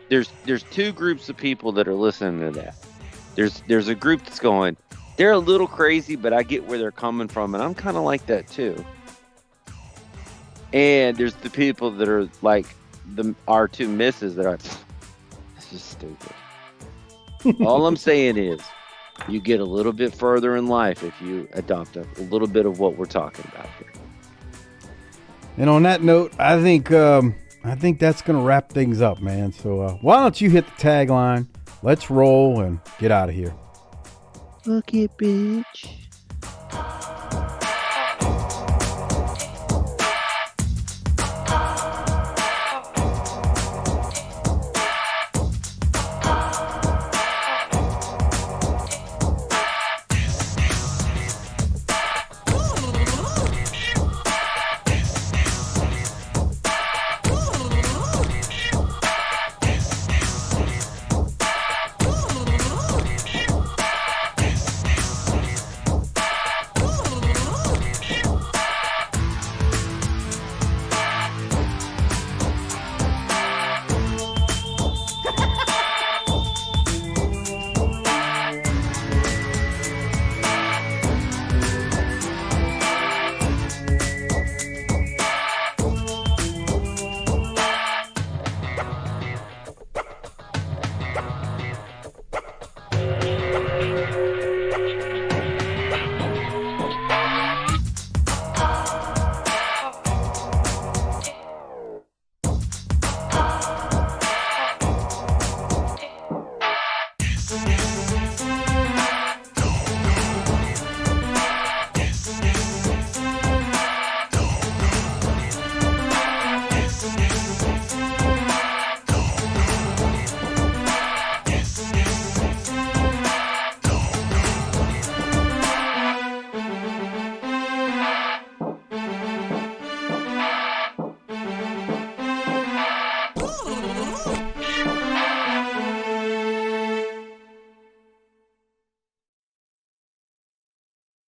there's two groups of people that are listening to that. There's a group that's going, they're a little crazy, but I get where they're coming from, and I'm kind of like that too. And there's the people that are like our two misses that are, this is stupid. All I'm saying is, you get a little bit further in life if you adopt a little bit of what we're talking about here. And on that note, I think that's going to wrap things up, man. So why don't you hit the tagline? Let's roll and get out of here. Fuck it, bitch.